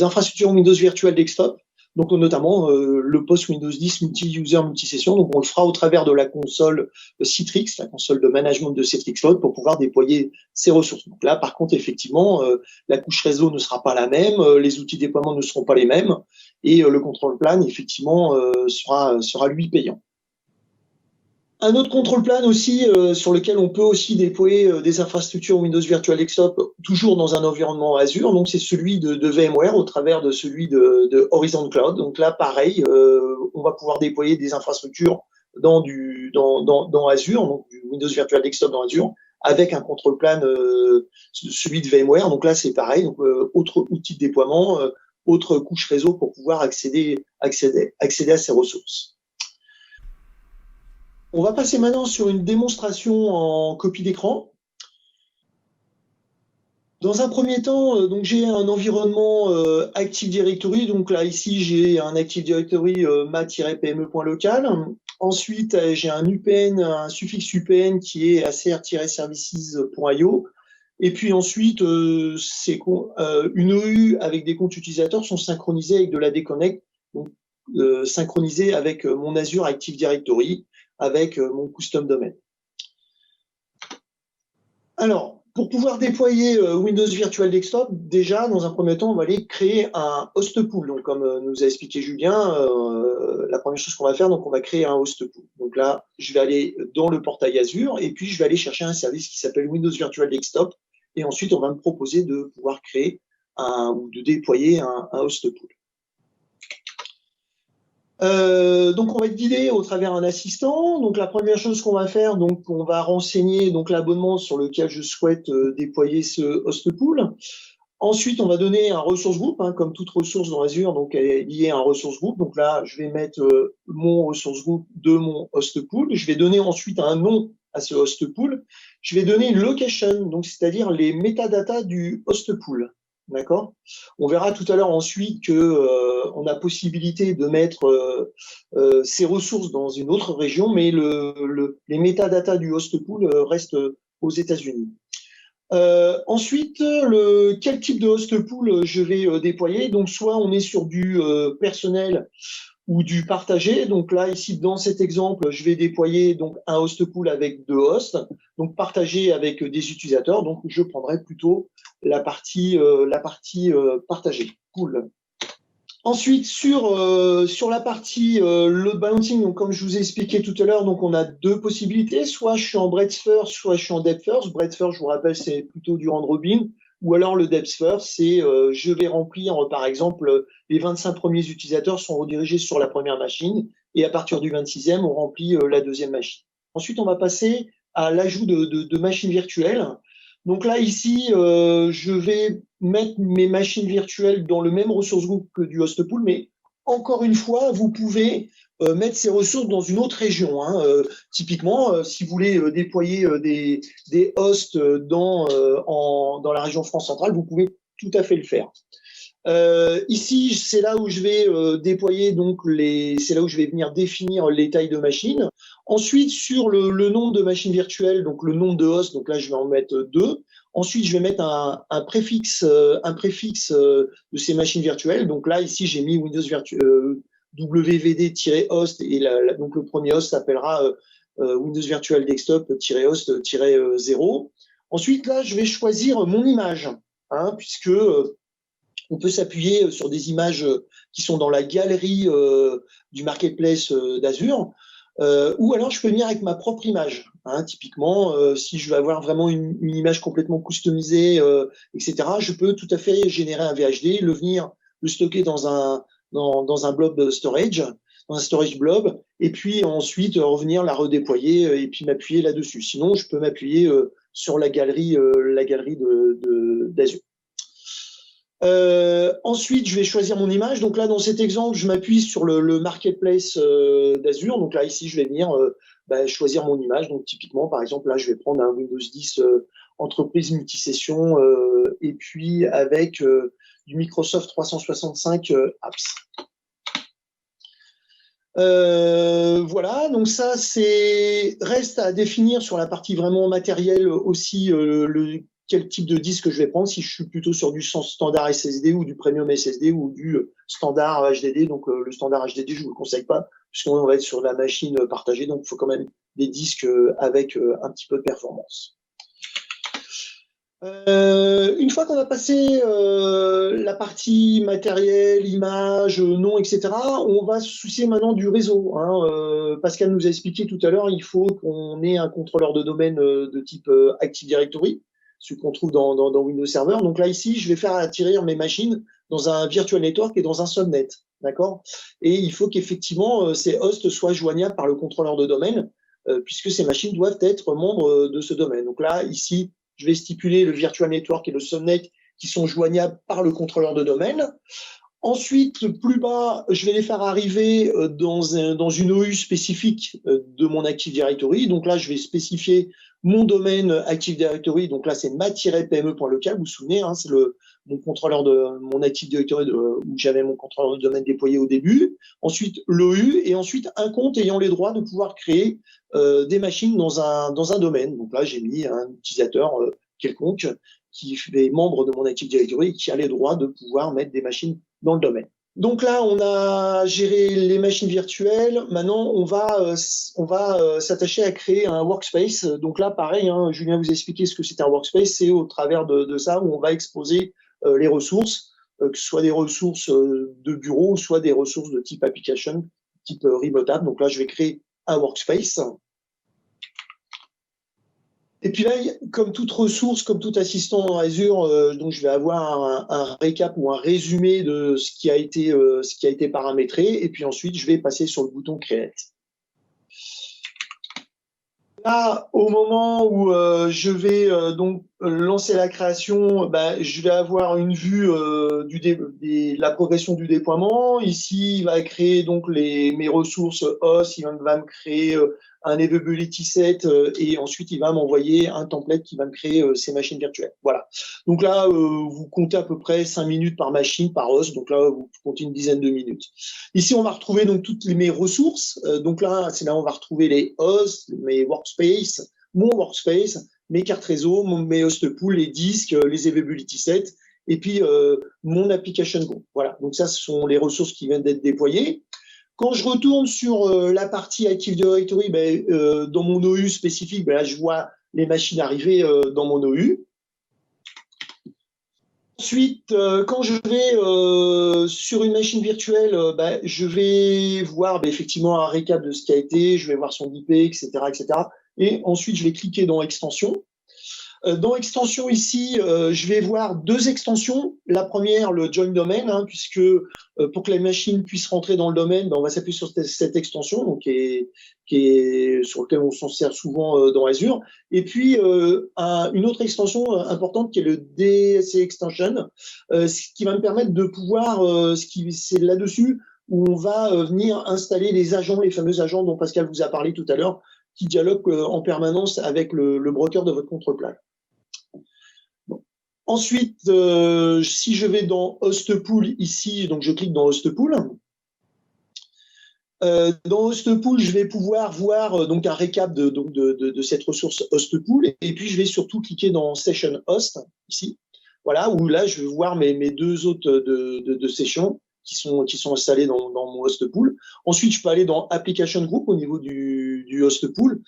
infrastructures Windows Virtual Desktop, donc notamment le post Windows 10 multi-user, multi-session. Donc on le fera au travers de la console Citrix, la console de management de Citrix Cloud, pour pouvoir déployer ces ressources. Donc là, par contre, effectivement, la couche réseau ne sera pas la même, les outils de déploiement ne seront pas les mêmes, et le control plan, effectivement, sera lui payant. Un autre control plan aussi sur lequel on peut aussi déployer des infrastructures Windows Virtual Desktop toujours dans un environnement Azure, donc c'est celui de VMware au travers de celui de Horizon Cloud. Donc là, pareil, on va pouvoir déployer des infrastructures dans Azure, donc Windows Virtual Desktop dans Azure avec un contrôle plane, celui de VMware. Donc là, c'est pareil. Donc, autre outil de déploiement, autre couche réseau pour pouvoir accéder à ces ressources. On va passer maintenant sur une démonstration en copie d'écran. Dans un premier temps, donc j'ai un environnement Active Directory. Donc là, ici, j'ai un Active Directory ma-pme.local. Ensuite, j'ai un UPN, un suffixe UPN qui est acr-services.io. Et puis ensuite, une EU avec des comptes utilisateurs sont synchronisés avec de la déconnect, donc synchronisés avec mon Azure Active Directory, avec mon custom domain. Alors, pour pouvoir déployer Windows Virtual Desktop, déjà, dans un premier temps, on va aller créer un host pool. Donc, comme nous a expliqué Julien, la première chose qu'on va faire, donc on va créer un host pool. Donc là, je vais aller dans le portail Azure et puis je vais aller chercher un service qui s'appelle Windows Virtual Desktop. Et ensuite, on va me proposer de pouvoir créer ou de déployer un host pool. Donc on va être guidé au travers un assistant. Donc la première chose qu'on va faire, donc on va renseigner donc l'abonnement sur lequel je souhaite déployer ce host pool. Ensuite, on va donner un resource group, comme toute ressource dans Azure, donc elle est liée à un resource group. Donc là, je vais mettre mon resource group de mon host pool. Je vais donner ensuite un nom à ce host pool. Je vais donner une location, donc c'est-à-dire les métadatas du host pool. D'accord. On verra tout à l'heure ensuite que on a possibilité de mettre ces ressources dans une autre région, mais les métadatas du host pool restent aux États-Unis. Ensuite, quel type de host pool je vais déployer. Donc, soit on est sur du personnel ou du partagé. Donc là, ici, dans cet exemple, je vais déployer donc un host pool avec 2 hosts, donc partagé avec des utilisateurs. Donc, je prendrai plutôt la partie partagée. Cool. Ensuite, sur la partie load balancing, donc comme je vous ai expliqué tout à l'heure, donc on a 2 possibilités. Soit je suis en breadth first, soit je suis en depth first. Breadth first, je vous rappelle, c'est plutôt du round robin. Ou alors le depth first, c'est je vais remplir, par exemple, les 25 premiers utilisateurs sont redirigés sur la première machine et à partir du 26e, on remplit la deuxième machine. Ensuite, on va passer à l'ajout de machines virtuelles. Donc là, ici, je vais mettre mes machines virtuelles dans le même ressource group que du host pool, mais encore une fois, vous pouvez mettre ces ressources dans une autre région. Typiquement, si vous voulez déployer des hosts dans la région France centrale, vous pouvez tout à fait le faire. Ici, c'est là où je vais déployer, donc c'est là où je vais venir définir les tailles de machines. Ensuite, sur le nombre de machines virtuelles, donc le nombre de hosts, donc là, je vais en mettre 2. Ensuite, je vais mettre un préfixe de ces machines virtuelles. Donc là, ici, j'ai mis Windows WVD-host et donc le premier host s'appellera Windows Virtual Desktop-host-0. Ensuite, là, je vais choisir mon image, puisque on peut s'appuyer sur des images qui sont dans la galerie du marketplace d'Azure, ou alors je peux venir avec ma propre image. Typiquement, si je veux avoir vraiment une image complètement customisée, etc., je peux tout à fait générer un VHD, le stocker dans un blob storage, dans un storage blob, et puis ensuite revenir la redéployer et puis m'appuyer là-dessus. Sinon, je peux m'appuyer sur la galerie d'Azure. Ensuite, je vais choisir mon image. Donc là, dans cet exemple, je m'appuie sur le marketplace d'Azure. Donc là, ici, je vais venir choisir mon image. Donc typiquement, par exemple, là, je vais prendre un Windows 10 entreprise multisession et puis avec du Microsoft 365 Apps. Voilà, donc ça, reste à définir sur la partie vraiment matérielle aussi quel type de disque je vais prendre, si je suis plutôt sur du standard SSD ou du premium SSD ou du standard HDD. Donc le standard HDD, je ne vous le conseille pas, puisqu'on va être sur la machine partagée, donc il faut quand même des disques avec un petit peu de performance. Une fois qu'on a passé la partie matériel, image, nom, etc., on va se soucier maintenant du réseau. Pascal nous a expliqué tout à l'heure, il faut qu'on ait un contrôleur de domaine de type Active Directory, ce qu'on trouve dans Windows Server. Donc là, ici, je vais faire atterrir mes machines dans un virtual network et dans un subnet. D'accord ? Et il faut qu'effectivement, ces hosts soient joignables par le contrôleur de domaine. puisque ces machines doivent être membres de ce domaine. Donc là, ici, je vais stipuler le Virtual Network et le Subnet qui sont joignables par le contrôleur de domaine. Ensuite, plus bas, je vais les faire arriver dans une OU spécifique de mon Active Directory. Donc là, je vais spécifier mon domaine Active Directory. Donc là, c'est ma-pme.local. Vous vous souvenez, hein, c'est mon contrôleur de mon Active Directory où j'avais mon contrôleur de domaine déployé au début. Ensuite, l'OU et ensuite un compte ayant les droits de pouvoir créer des machines dans un domaine. Donc là, j'ai mis un utilisateur quelconque qui est membre de mon Active Directory et qui a les droits de pouvoir mettre des machines dans le domaine. Donc là, on a géré les machines virtuelles. Maintenant, on va s'attacher à créer un workspace. Donc là, pareil, hein, Julien vous a expliqué ce que c'est un workspace. C'est au travers de ça où on va exposer les ressources, que ce soit des ressources de bureau ou soit des ressources de type application, type remote app. Donc là, je vais créer un workspace. Et puis là, comme toute ressource, comme tout assistant dans Azure, donc je vais avoir un récap ou un résumé de ce qui a été paramétré. Et puis ensuite, je vais passer sur le bouton Create. Là, au moment où je vais donc lancer la création, je vais avoir une vue la progression du déploiement. Ici, il va créer donc mes ressources host, il va me créer un availability set et ensuite il va m'envoyer un template qui va me créer ces machines virtuelles. Voilà. Donc là, vous comptez à peu près 5 minutes par machine, par host. Donc là, vous comptez une dizaine de minutes. Ici, on va retrouver donc toutes mes ressources. Donc là, c'est là où on va retrouver les hosts, mes workspace, mon workspace, mes cartes réseau, mes host pools, les disques, les availability sets, et puis mon application group. Voilà. Donc ça, ce sont les ressources qui viennent d'être déployées. Quand je retourne sur la partie Active Directory, dans mon OU spécifique, là, je vois les machines arriver dans mon OU. Ensuite, quand je vais sur une machine virtuelle, je vais voir effectivement un récap de ce qui a été, je vais voir son IP, etc., etc. Et ensuite, je vais cliquer dans Extension. Dans Extension ici, je vais voir 2 extensions. La première, le Join Domain, hein, puisque pour que la machine puisse rentrer dans le domaine, on va s'appuyer sur cette extension, donc qui est sur laquelle on s'en sert souvent dans Azure. Et puis une autre extension importante qui est le DSC Extension, ce qui va me permettre de pouvoir, c'est là-dessus où on va venir installer les agents, les fameux agents dont Pascal vous a parlé tout à l'heure, qui dialoguent en permanence avec le broker de votre contre-plage. Ensuite, si je vais dans Host Pool ici, donc je clique dans Host Pool. Dans Host Pool, je vais pouvoir voir donc un récap de cette ressource Host Pool, et puis je vais surtout cliquer dans Session Host ici. Voilà, où là je vais voir mes 2 hôtes de session qui sont installés dans mon Host Pool. Ensuite, je peux aller dans Application Group au niveau du Host Pool.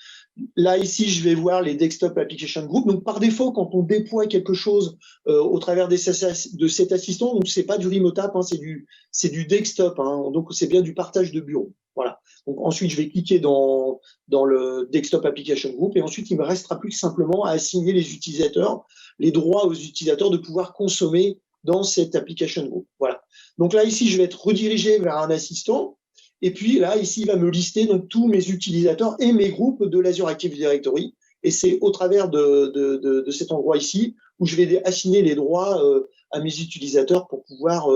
Là, ici, je vais voir les Desktop Application Group. Donc, par défaut, quand on déploie quelque chose au travers de cet assistant, donc c'est pas du remote app, hein, c'est du desktop, hein, donc c'est bien du partage de bureau. Voilà. Donc ensuite, je vais cliquer dans le Desktop Application Group et ensuite, il me restera plus que simplement à assigner les droits aux utilisateurs de pouvoir consommer dans cette application group. Voilà. Donc là, ici, je vais être redirigé vers un assistant. Et puis là, ici, il va me lister donc tous mes utilisateurs et mes groupes de l'Azure Active Directory. Et c'est au travers de cet endroit ici où je vais assigner les droits à mes utilisateurs pour pouvoir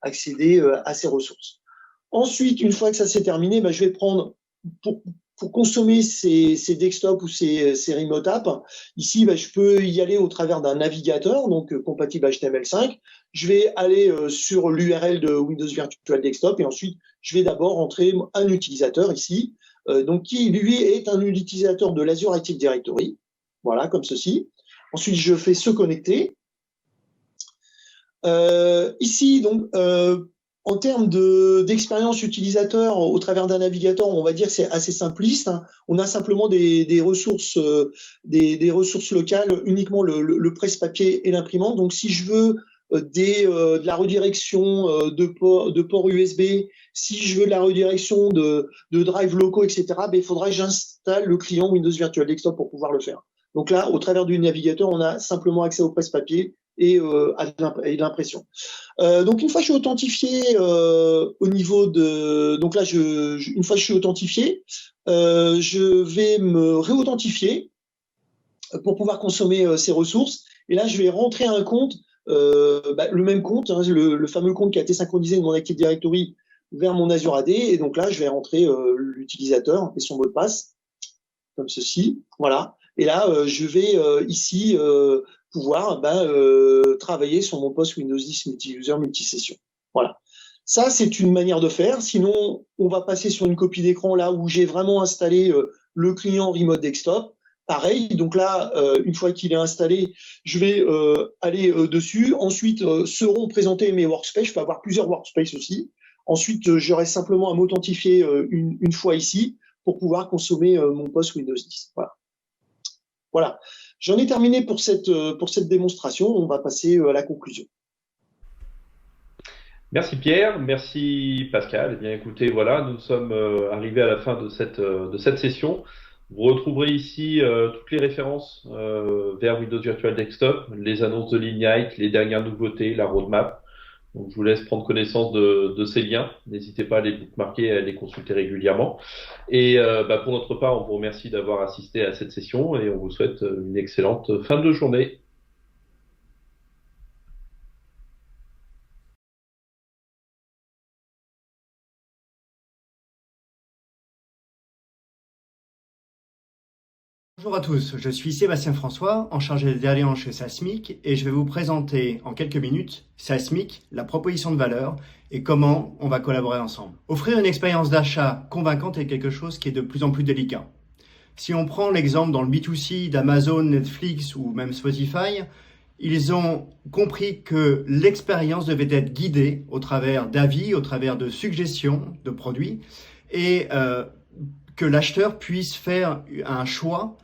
accéder à ces ressources. Ensuite, une fois que ça s'est terminé, je vais prendre pour consommer ces desktops ou ces remote apps. Ici, je peux y aller au travers d'un navigateur, donc compatible HTML5. Je vais aller sur l'URL de Windows Virtual Desktop et ensuite, je vais d'abord entrer un utilisateur ici, donc qui, lui, est un utilisateur de l'Azure Active Directory. Voilà, comme ceci. Ensuite, je fais se connecter. Ici, donc, en termes d'expérience utilisateur au travers d'un navigateur, on va dire que c'est assez simpliste, hein. On a simplement des ressources locales, uniquement le presse-papier et l'imprimante. Donc, si je veux de la redirection de port USB, si je veux de la redirection de drive locaux, etc., il faudra que j'installe le client Windows Virtual Desktop pour pouvoir le faire. Donc là, au travers du navigateur, on a simplement accès au presse-papier et de l'impression. Donc une fois que je suis authentifié au niveau de, donc là une fois que je suis authentifié, je vais me réauthentifier pour pouvoir consommer ces ressources. Et là, je vais rentrer un compte, le même compte, hein, le fameux compte qui a été synchronisé de mon Active Directory vers mon Azure AD. Et donc là, je vais rentrer l'utilisateur et son mot de passe, comme ceci. Voilà. Et là, je vais ici pouvoir travailler sur mon poste Windows 10 multi-user, multi-session. Voilà. Ça, c'est une manière de faire. Sinon, on va passer sur une copie d'écran là où j'ai vraiment installé le client Remote Desktop. Pareil, donc là, une fois qu'il est installé, je vais aller dessus. Ensuite, seront présentés mes workspaces. Je peux avoir plusieurs workspaces aussi. Ensuite, j'aurai simplement à m'authentifier une fois ici pour pouvoir consommer mon poste Windows 10. Voilà. Voilà. J'en ai terminé pour cette démonstration. On va passer à la conclusion. Merci Pierre, merci Pascal. Eh bien écoutez, voilà, nous sommes arrivés à la fin de cette session. Vous retrouverez ici toutes les références vers Windows Virtual Desktop, les annonces de l'Ignite, les dernières nouveautés, la roadmap. Donc je vous laisse prendre connaissance de ces liens. N'hésitez pas à les bookmarker et à les consulter régulièrement. Et pour notre part, on vous remercie d'avoir assisté à cette session et on vous souhaite une excellente fin de journée. Bonjour à tous, je suis Sébastien François, en charge des alliances chez Seismic et je vais vous présenter en quelques minutes Seismic, la proposition de valeur et comment on va collaborer ensemble. Offrir une expérience d'achat convaincante est quelque chose qui est de plus en plus délicat. Si on prend l'exemple dans le B2C d'Amazon, Netflix ou même Spotify, ils ont compris que l'expérience devait être guidée au travers d'avis, au travers de suggestions de produits et que l'acheteur puisse faire un choix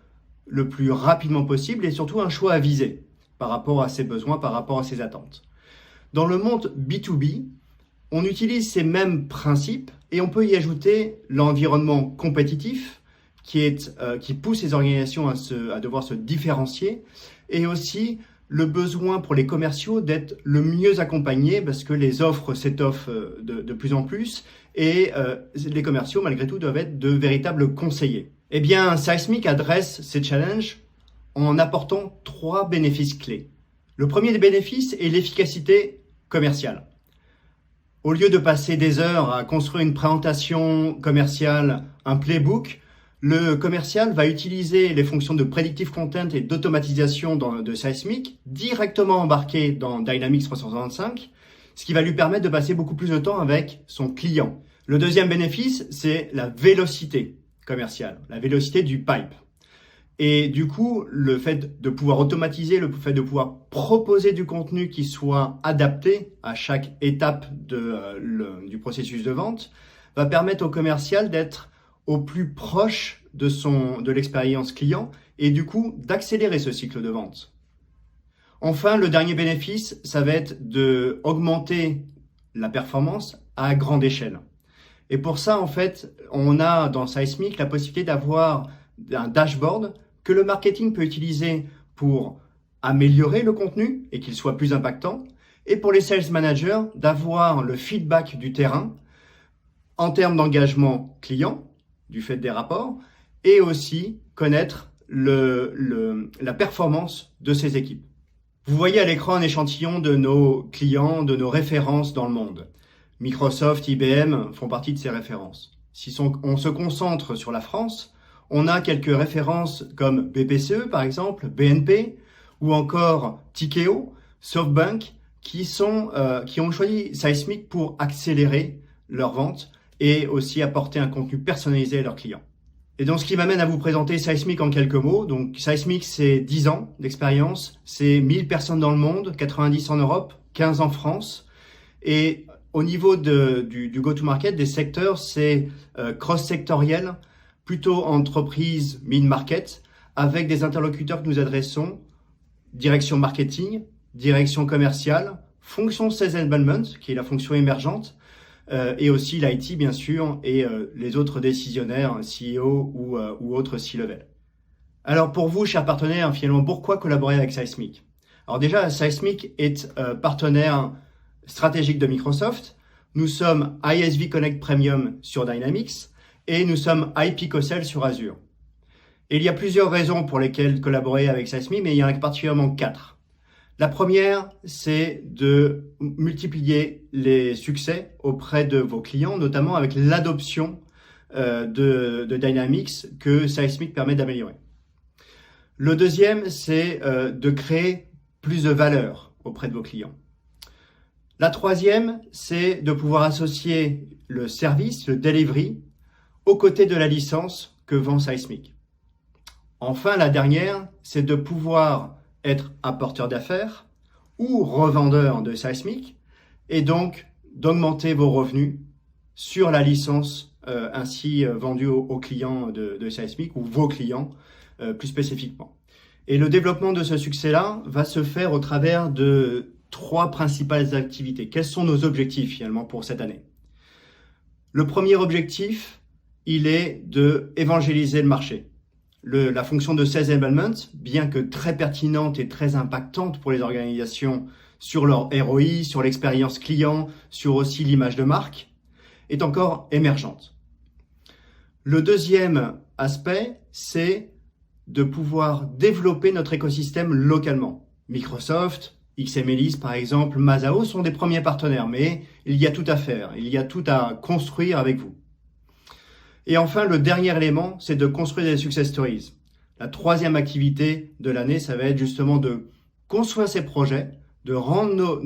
le plus rapidement possible et surtout un choix avisé par rapport à ses besoins, par rapport à ses attentes. Dans le monde B2B, on utilise ces mêmes principes et on peut y ajouter l'environnement compétitif qui pousse les organisations à devoir se différencier et aussi le besoin pour les commerciaux d'être le mieux accompagnés parce que les offres s'étoffent de plus en plus et les commerciaux malgré tout doivent être de véritables conseillers. Eh bien, Seismic adresse ces challenges en apportant 3 bénéfices clés. Le premier des bénéfices est l'efficacité commerciale. Au lieu de passer des heures à construire une présentation commerciale, un playbook, le commercial va utiliser les fonctions de predictive content et d'automatisation de Seismic directement embarquées dans Dynamics 365, ce qui va lui permettre de passer beaucoup plus de temps avec son client. Le deuxième bénéfice, c'est la vélocité commerciale, la vélocité du pipe. Et du coup, le fait de pouvoir automatiser, le fait de pouvoir proposer du contenu qui soit adapté à chaque étape du processus de vente va permettre au commercial d'être au plus proche de l'expérience client et du coup d'accélérer ce cycle de vente. Enfin, le dernier bénéfice, ça va être d'augmenter la performance à grande échelle. Et pour ça, en fait, on a dans Seismic la possibilité d'avoir un dashboard que le marketing peut utiliser pour améliorer le contenu et qu'il soit plus impactant, et pour les sales managers d'avoir le feedback du terrain en termes d'engagement client, du fait des rapports, et aussi connaître la performance de ces équipes. Vous voyez à l'écran un échantillon de nos clients, de nos références dans le monde. Microsoft, IBM font partie de ces références. Si on se concentre sur la France, on a quelques références comme BPCE par exemple, BNP ou encore Tikeo, SoftBank qui ont choisi Seismic pour accélérer leurs ventes et aussi apporter un contenu personnalisé à leurs clients. Et donc ce qui m'amène à vous présenter Seismic en quelques mots. Donc Seismic, c'est 10 ans d'expérience, c'est 1000 personnes dans le monde, 90 en Europe, 15 en France. Et au niveau du go-to-market, des secteurs, c'est cross-sectoriel, plutôt entreprise mid-market, avec des interlocuteurs que nous adressons, direction marketing, direction commerciale, fonction sales enablement, qui est la fonction émergente, et aussi l'IT bien sûr, et les autres décisionnaires, CEO ou autres C-level. Alors pour vous, chers partenaires, finalement, pourquoi collaborer avec Seismic ? Alors déjà, Seismic est partenaire stratégique de Microsoft. Nous sommes ISV Connect Premium sur Dynamics et nous sommes IP Co-Sell sur Azure. Et il y a plusieurs raisons pour lesquelles collaborer avec Seismic, mais il y en a particulièrement 4. La première, c'est de multiplier les succès auprès de vos clients, notamment avec l'adoption de Dynamics que Seismic permet d'améliorer. Le deuxième, c'est de créer plus de valeur auprès de vos clients. La troisième, c'est de pouvoir associer le service, le delivery, aux côtés de la licence que vend Seismic. Enfin, la dernière, c'est de pouvoir être apporteur d'affaires ou revendeur de Seismic et donc d'augmenter vos revenus sur la licence ainsi vendue aux clients de Seismic ou vos clients plus spécifiquement. Et le développement de ce succès-là va se faire au travers de 3 principales activités. Quels sont nos objectifs finalement pour cette année? Le premier objectif, il est de évangéliser le marché. La fonction de Sales Enablement, bien que très pertinente et très impactante pour les organisations sur leur ROI, sur l'expérience client, sur aussi l'image de marque, est encore émergente. Le deuxième aspect, c'est de pouvoir développer notre écosystème localement. Microsoft, XMLIS par exemple, Mazao sont des premiers partenaires, mais il y a tout à faire, il y a tout à construire avec vous. Et enfin, le dernier élément, c'est de construire des success stories. La troisième activité de l'année, ça va être justement de construire ces projets, de rendre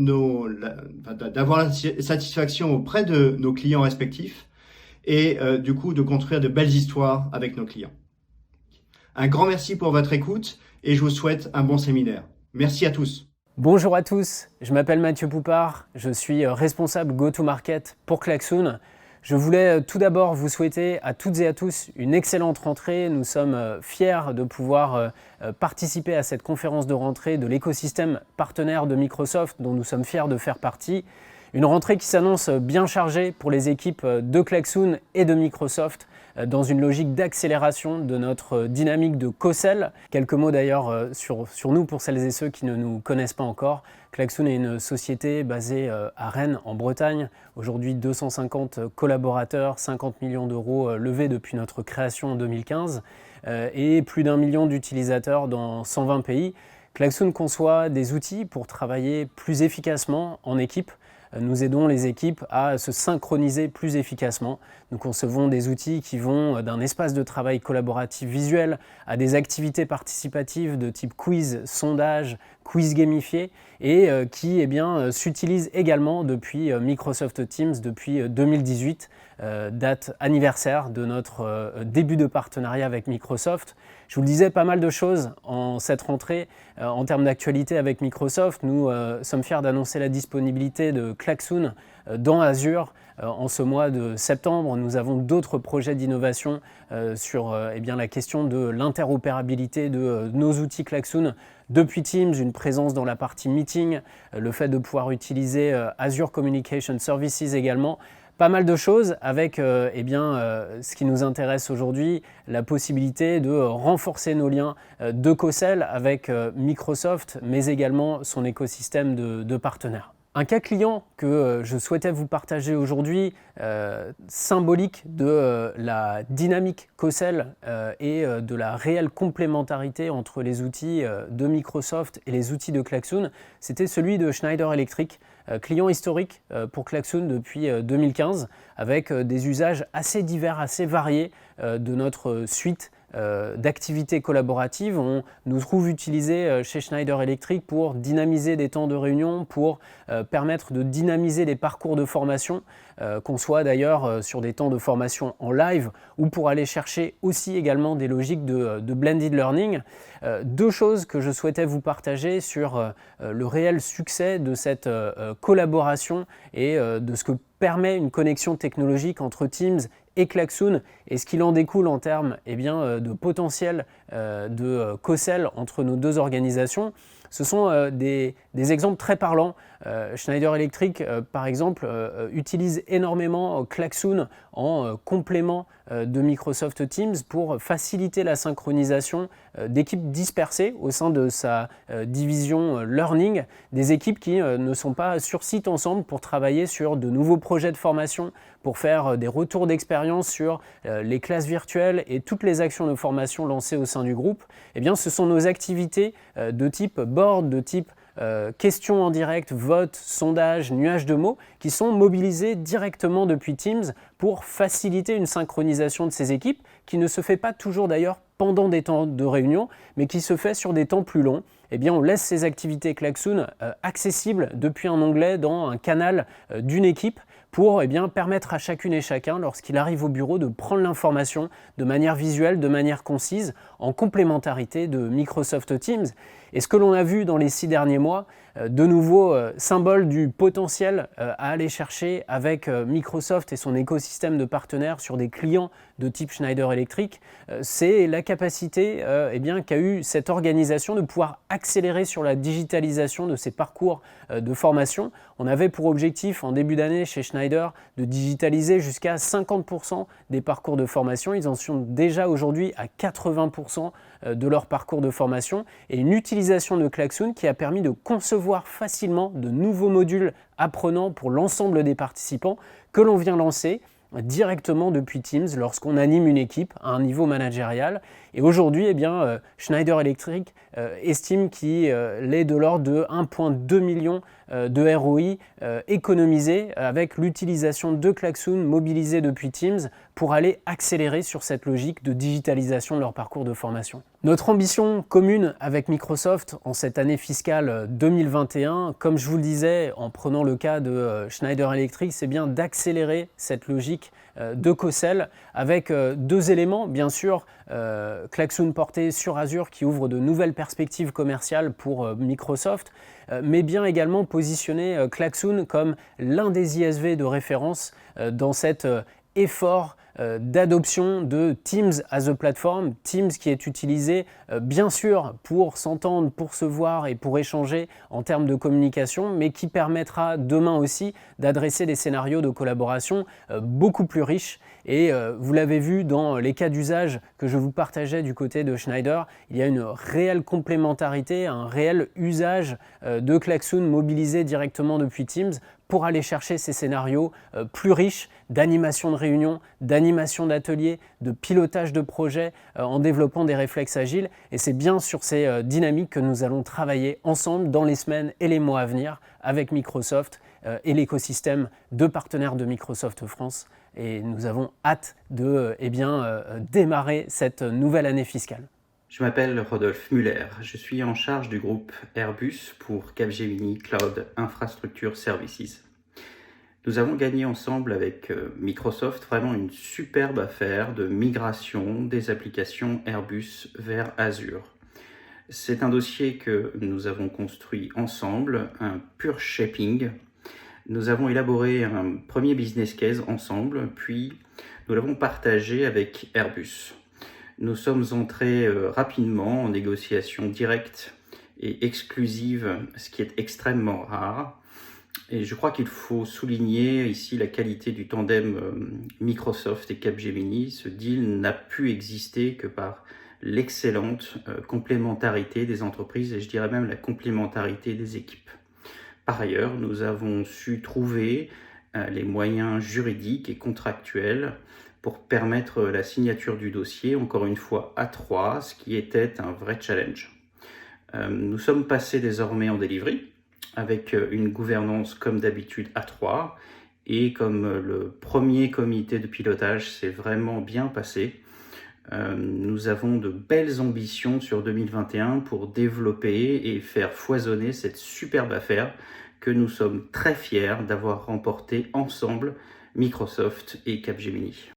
d'avoir la satisfaction auprès de nos clients respectifs et du coup de construire de belles histoires avec nos clients. Un grand merci pour votre écoute et je vous souhaite un bon séminaire. Merci à tous. Bonjour à tous, je m'appelle Mathieu Poupard, je suis responsable Go-to-Market pour Klaxoon. Je voulais tout d'abord vous souhaiter à toutes et à tous une excellente rentrée. Nous sommes fiers de pouvoir participer à cette conférence de rentrée de l'écosystème partenaire de Microsoft dont nous sommes fiers de faire partie. Une rentrée qui s'annonce bien chargée pour les équipes de Klaxoon et de Microsoft dans une logique d'accélération de notre dynamique de co-sell. Quelques mots d'ailleurs sur nous pour celles et ceux qui ne nous connaissent pas encore. Klaxoon est une société basée à Rennes en Bretagne. Aujourd'hui 250 collaborateurs, 50 millions d'euros levés depuis notre création en 2015 et plus d'1 million d'utilisateurs dans 120 pays. Klaxoon conçoit des outils pour travailler plus efficacement en équipe. Nous aidons les équipes à se synchroniser plus efficacement. Nous concevons des outils qui vont d'un espace de travail collaboratif visuel à des activités participatives de type quiz, sondage, quiz gamifié et qui s'utilisent également depuis Microsoft Teams depuis 2018, date anniversaire de notre début de partenariat avec Microsoft. Je vous le disais, pas mal de choses en cette rentrée en termes d'actualité avec Microsoft. Nous sommes fiers d'annoncer la disponibilité de Klaxoon dans Azure en ce mois de septembre. Nous avons d'autres projets d'innovation sur la question de l'interopérabilité de nos outils Klaxoon depuis Teams, une présence dans la partie meeting, le fait de pouvoir utiliser Azure Communication Services également. Pas mal de choses avec ce qui nous intéresse aujourd'hui, la possibilité de renforcer nos liens de co-sell avec Microsoft, mais également son écosystème de partenaires. Un cas client que je souhaitais vous partager aujourd'hui, symbolique de la dynamique co-sell et de la réelle complémentarité entre les outils de Microsoft et les outils de Klaxoon, c'était celui de Schneider Electric, client historique pour Klaxoon depuis 2015, avec des usages assez divers, assez variés de notre suite d'activités collaboratives. On nous trouve utilisés chez Schneider Electric pour dynamiser des temps de réunion, pour permettre de dynamiser les parcours de formation, qu'on soit d'ailleurs sur des temps de formation en live ou pour aller chercher aussi également des logiques de blended learning. Deux choses que je souhaitais vous partager sur le réel succès de cette collaboration et de ce que permet une connexion technologique entre Teams et Klaxoon et ce qu'il en découle en termes de potentiel de co-sell entre nos deux organisations. Ce sont des exemples très parlants. Schneider Electric, par exemple, utilise énormément Klaxoon en complément de Microsoft Teams pour faciliter la synchronisation d'équipes dispersées au sein de sa division Learning, des équipes qui ne sont pas sur site ensemble pour travailler sur de nouveaux projets de formation, pour faire des retours d'expérience sur les classes virtuelles et toutes les actions de formation lancées au sein du groupe. Eh bien, ce sont nos activités de type board, de type questions en direct, vote, sondage, nuage de mots qui sont mobilisés directement depuis Teams pour faciliter une synchronisation de ces équipes qui ne se fait pas toujours d'ailleurs pendant des temps de réunion mais qui se fait sur des temps plus longs. Eh bien, on laisse ces activités Klaxoon accessibles depuis un onglet dans un canal d'une équipe pour permettre à chacune et chacun, lorsqu'il arrive au bureau, de prendre l'information de manière visuelle, de manière concise, en complémentarité de Microsoft Teams. Et ce que l'on a vu dans les 6 derniers mois, de nouveau symbole du potentiel à aller chercher avec Microsoft et son écosystème de partenaires sur des clients de type Schneider Electric, c'est la capacité qu'a eu cette organisation de pouvoir accélérer sur la digitalisation de ces parcours de formation. On avait pour objectif en début d'année chez Schneider de digitaliser jusqu'à 50% des parcours de formation. Ils en sont déjà aujourd'hui à 80% de leur parcours de formation et une utilisation de Klaxoon qui a permis de concevoir facilement de nouveaux modules apprenants pour l'ensemble des participants que l'on vient lancer directement depuis Teams lorsqu'on anime une équipe à un niveau managérial. Et aujourd'hui, Schneider Electric estime qu'il est de l'ordre de 1,2 million de ROI économisés avec l'utilisation de Klaxoon mobilisé depuis Teams pour aller accélérer sur cette logique de digitalisation de leur parcours de formation. Notre ambition commune avec Microsoft en cette année fiscale 2021, comme je vous le disais en prenant le cas de Schneider Electric, c'est bien d'accélérer cette logique de co-sell avec 2 éléments, bien sûr, Klaxoon porté sur Azure qui ouvre de nouvelles perspectives commerciales pour Microsoft, mais bien également positionner Klaxoon comme l'un des ISV de référence dans cet effort d'adoption de Teams as a platform, Teams qui est utilisé bien sûr pour s'entendre, pour se voir et pour échanger en termes de communication, mais qui permettra demain aussi d'adresser des scénarios de collaboration beaucoup plus riches. Et vous l'avez vu dans les cas d'usage que je vous partageais du côté de Schneider, il y a une réelle complémentarité, un réel usage de Klaxoon mobilisé directement depuis Teams pour aller chercher ces scénarios plus riches d'animation de réunion, d'animation d'ateliers, de pilotage de projets en développant des réflexes agiles. Et c'est bien sur ces dynamiques que nous allons travailler ensemble dans les semaines et les mois à venir avec Microsoft et l'écosystème de partenaires de Microsoft France. Et nous avons hâte de démarrer cette nouvelle année fiscale. Je m'appelle Rodolphe Muller, je suis en charge du groupe Airbus pour Capgemini Cloud Infrastructure Services. Nous avons gagné ensemble avec Microsoft vraiment une superbe affaire de migration des applications Airbus vers Azure. C'est un dossier que nous avons construit ensemble, un pure shaping. Nous avons élaboré un premier business case ensemble, puis nous l'avons partagé avec Airbus. Nous sommes entrés rapidement en négociation directe et exclusive, ce qui est extrêmement rare. Et je crois qu'il faut souligner ici la qualité du tandem Microsoft et Capgemini. Ce deal n'a pu exister que par l'excellente complémentarité des entreprises et je dirais même la complémentarité des équipes. Par ailleurs, nous avons su trouver les moyens juridiques et contractuels pour permettre la signature du dossier, encore une fois à 3, ce qui était un vrai challenge. Nous sommes passés désormais en delivery, avec une gouvernance comme d'habitude à 3, et comme le premier comité de pilotage s'est vraiment bien passé, nous avons de belles ambitions sur 2021 pour développer et faire foisonner cette superbe affaire que nous sommes très fiers d'avoir remportée ensemble, Microsoft et Capgemini.